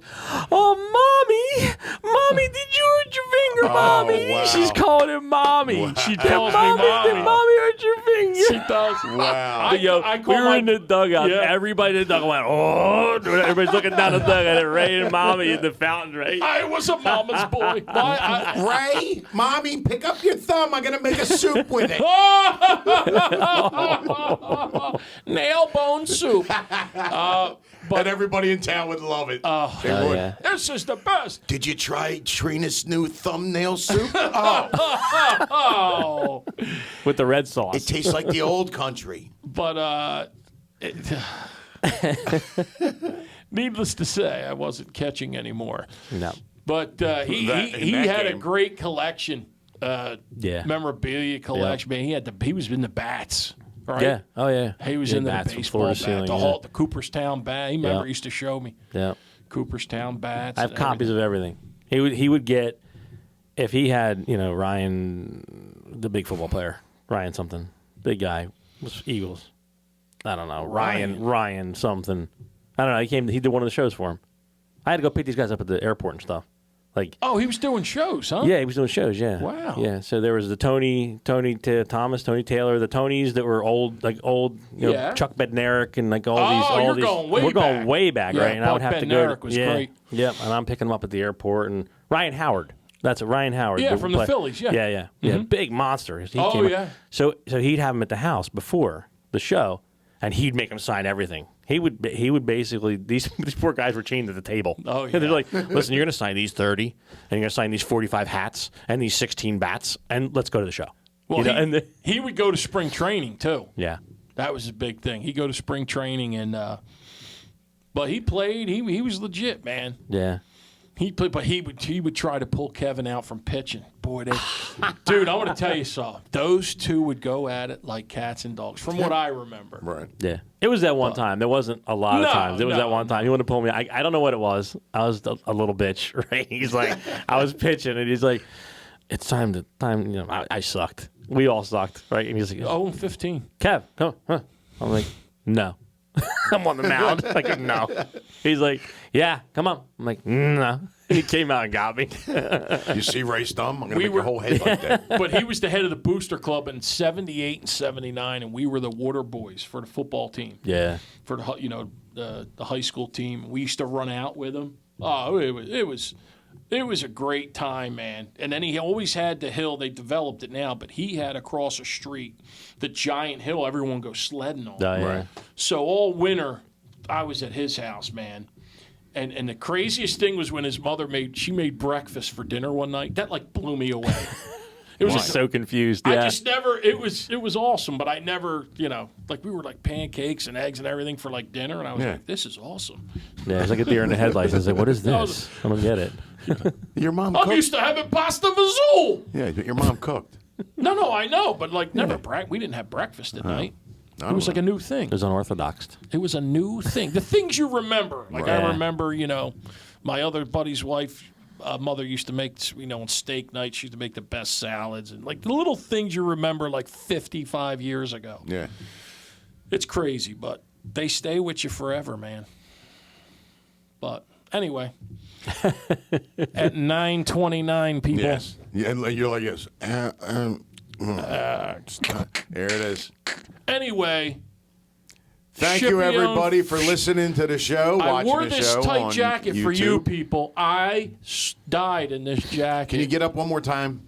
mommy, did you hurt your finger, mommy? wow. She's calling him mommy. She tells me Mommy, did mommy hurt your finger? She does. Wow. I We call were my in the dugout. Yeah. Everybody in the dugout went, oh. Everybody's looking down the dugout and Ray and mommy in the fountain, right? I was a mama's boy. Ray, Mommy, pick up your thumb. I'm going to make a soup with it. Nail bone soup. And everybody in town would love it. They would. Yeah. This is the best. Did you try Trina's new thumbnail soup? Oh, Oh, With the red sauce. it tastes like the old country. but needless to say, I wasn't catching anymore. No. But he in that had a game. great collection, Yeah. memorabilia collection. Man, he was in the bats, right? Yeah. Oh, yeah. He was Yeah, in the bats from baseball floor bat, to ceiling, the yeah. whole the Cooperstown bat. He remember Yeah. he used to show me Yeah. Cooperstown bats. I have copies of everything. He would get, if he had, Ryan, the big football player, Ryan something, big guy, was Eagles. I don't know, Ryan something. I don't know. He did one of the shows for him. I had to go pick these guys up at the airport and stuff. Like, Oh, he was doing shows, huh? yeah, he was doing shows. Yeah. Wow. Yeah. So there was the Tony Thomas, Tony Taylor, the Tonys that were old, Yeah. Chuck Bednarik and like all Oh, these. All you're these. going way We're going back. way back, Yeah, right? And I would Buck have to go. Bednarik was yeah. great. Yep. And I'm picking him up at the airport and Ryan Howard. That's it, Ryan Howard. Yeah, from the Phillies, yeah. Yeah, yeah, big monster. He Oh, came up- yeah. So he'd have him at the house before the show, and he'd make him sign everything. He would basically these poor guys were chained to the table. Oh, And they're yeah. like, listen, you're going to sign these 30, and you're going to sign these 45 hats and these 16 bats, and let's go to the show. Well, and he would go to spring training too. yeah, That was a big thing. He'd go to spring training, and but he played. He was legit, man. yeah. He played, but he would try to pull Kevin out from pitching. Boy, dude, I want to tell you something. Those two would go at it like cats and dogs, from what I remember. Right. Yeah, it was that one time. There wasn't a lot of No, times. It was no, that one time. He wanted to pull me. I don't know what it was. I was a little bitch, right? He's like, I was pitching, and he's like, it's time. I sucked. We all sucked, right? And he's like, 0-15. Kev, come on. Huh? I'm like, no. I'm on the mound. Like, no. He's like, yeah, come on. I'm like, no. And he came out and got me. You see Ray's thumb? I'm going to We make were- your whole head like that. But he was the head of the booster club in 78 and 79, and we were the water boys for the football team. Yeah. For the high school team. We used to run out with him. Oh, it was a great time, man. And then he always had the hill. They developed it now, but he had across the street the giant hill everyone goes sledding on. Oh, yeah. Right. So all winter, I was at his house, man. And the craziest thing was when his mother made breakfast for dinner one night. That like blew me away. It was So confused. I Yeah. just never. It was awesome, but I never. Like we were like pancakes and eggs and everything for like dinner, and I was like, "This is awesome." Yeah, it's like a deer in the headlights. I was like, what is this? I don't get it. Your mom I'm cooked. used to having pasta vazul. Yeah, but your mom cooked. No, I know, but like never. We didn't have breakfast at night. It was like a new thing. It was unorthodox. It was a new thing. The things you remember. Like I Right. remember, my other buddy's wife, mother used to make, on steak night, she used to make the best salads. And like the little things you remember like 55 years ago. Yeah. It's crazy, but they stay with you forever, man. But anyway, at 9:29, people. Yes. Yeah, and you're like, yes. There it is. Anyway. Thank you, Shippy everybody, for listening to the show, I watching wore the this show tight on jacket YouTube. for you people. I died in this jacket. Can you get up one more time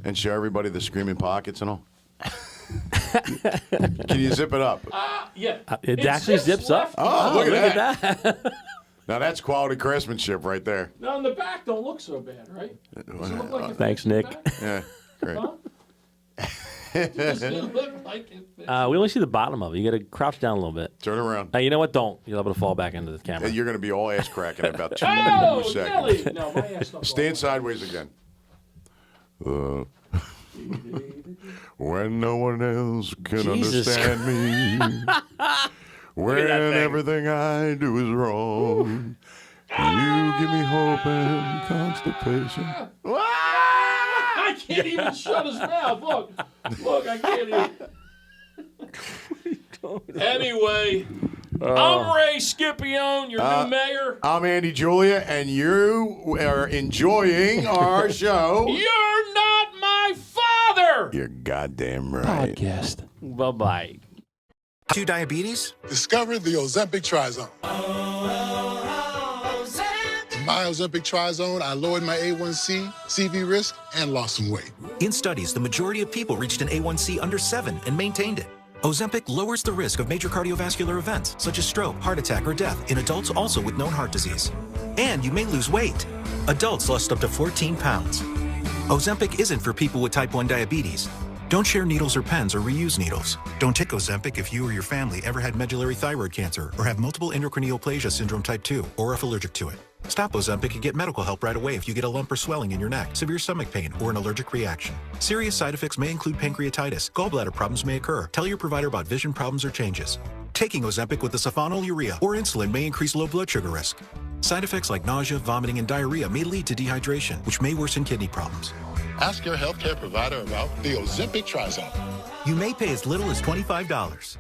and show everybody the screaming pockets and all? Can you zip it up? Yeah. It actually zips up. left. Oh, look at that. that. Now that's quality craftsmanship right there. Now, in the back don't look so bad, right? Does it look like it Thanks, fits in the Nick. back? Yeah, great. Huh? Does it look like it fits? We only see the bottom of it. You got to crouch down a little bit. Turn around. You know what? Don't. You'll be able to fall back into the camera. You're going to be all ass cracking in about 2 Oh, seconds. Nelly! No, my ass don't go Stand sideways again. When no one else can Jesus understand me. When everything I do is wrong. You give me hope and constipation. I can't even shut his mouth. Look, I can't even. Anyway, I'm Ray Scipione, your new mayor. I'm Andy Julia, and you are enjoying our show. You're not my father. You're goddamn right. Podcast. Bye-bye. To diabetes? Discover the Ozempic Trizone. In my Ozempic Trizone, I lowered my A1C, CV risk, and lost some weight. In studies, the majority of people reached an A1C under 7 and maintained it. Ozempic lowers the risk of major cardiovascular events, such as stroke, heart attack, or death in adults also with known heart disease. And you may lose weight. Adults lost up to 14 pounds. Ozempic isn't for people with type 1 diabetes. Don't share needles or pens or reuse needles. Don't take Ozempic if you or your family ever had medullary thyroid cancer or have multiple endocrine neoplasia syndrome type 2 or if allergic to it. Stop Ozempic and get medical help right away if you get a lump or swelling in your neck, severe stomach pain, or an allergic reaction. Serious side effects may include pancreatitis. Gallbladder problems may occur. Tell your provider about vision problems or changes. Taking Ozempic with the sulfonylurea or insulin may increase low blood sugar risk. Side effects like nausea, vomiting, and diarrhea may lead to dehydration, which may worsen kidney problems. Ask your healthcare provider about the Ozempic Trizone. You may pay as little as $25.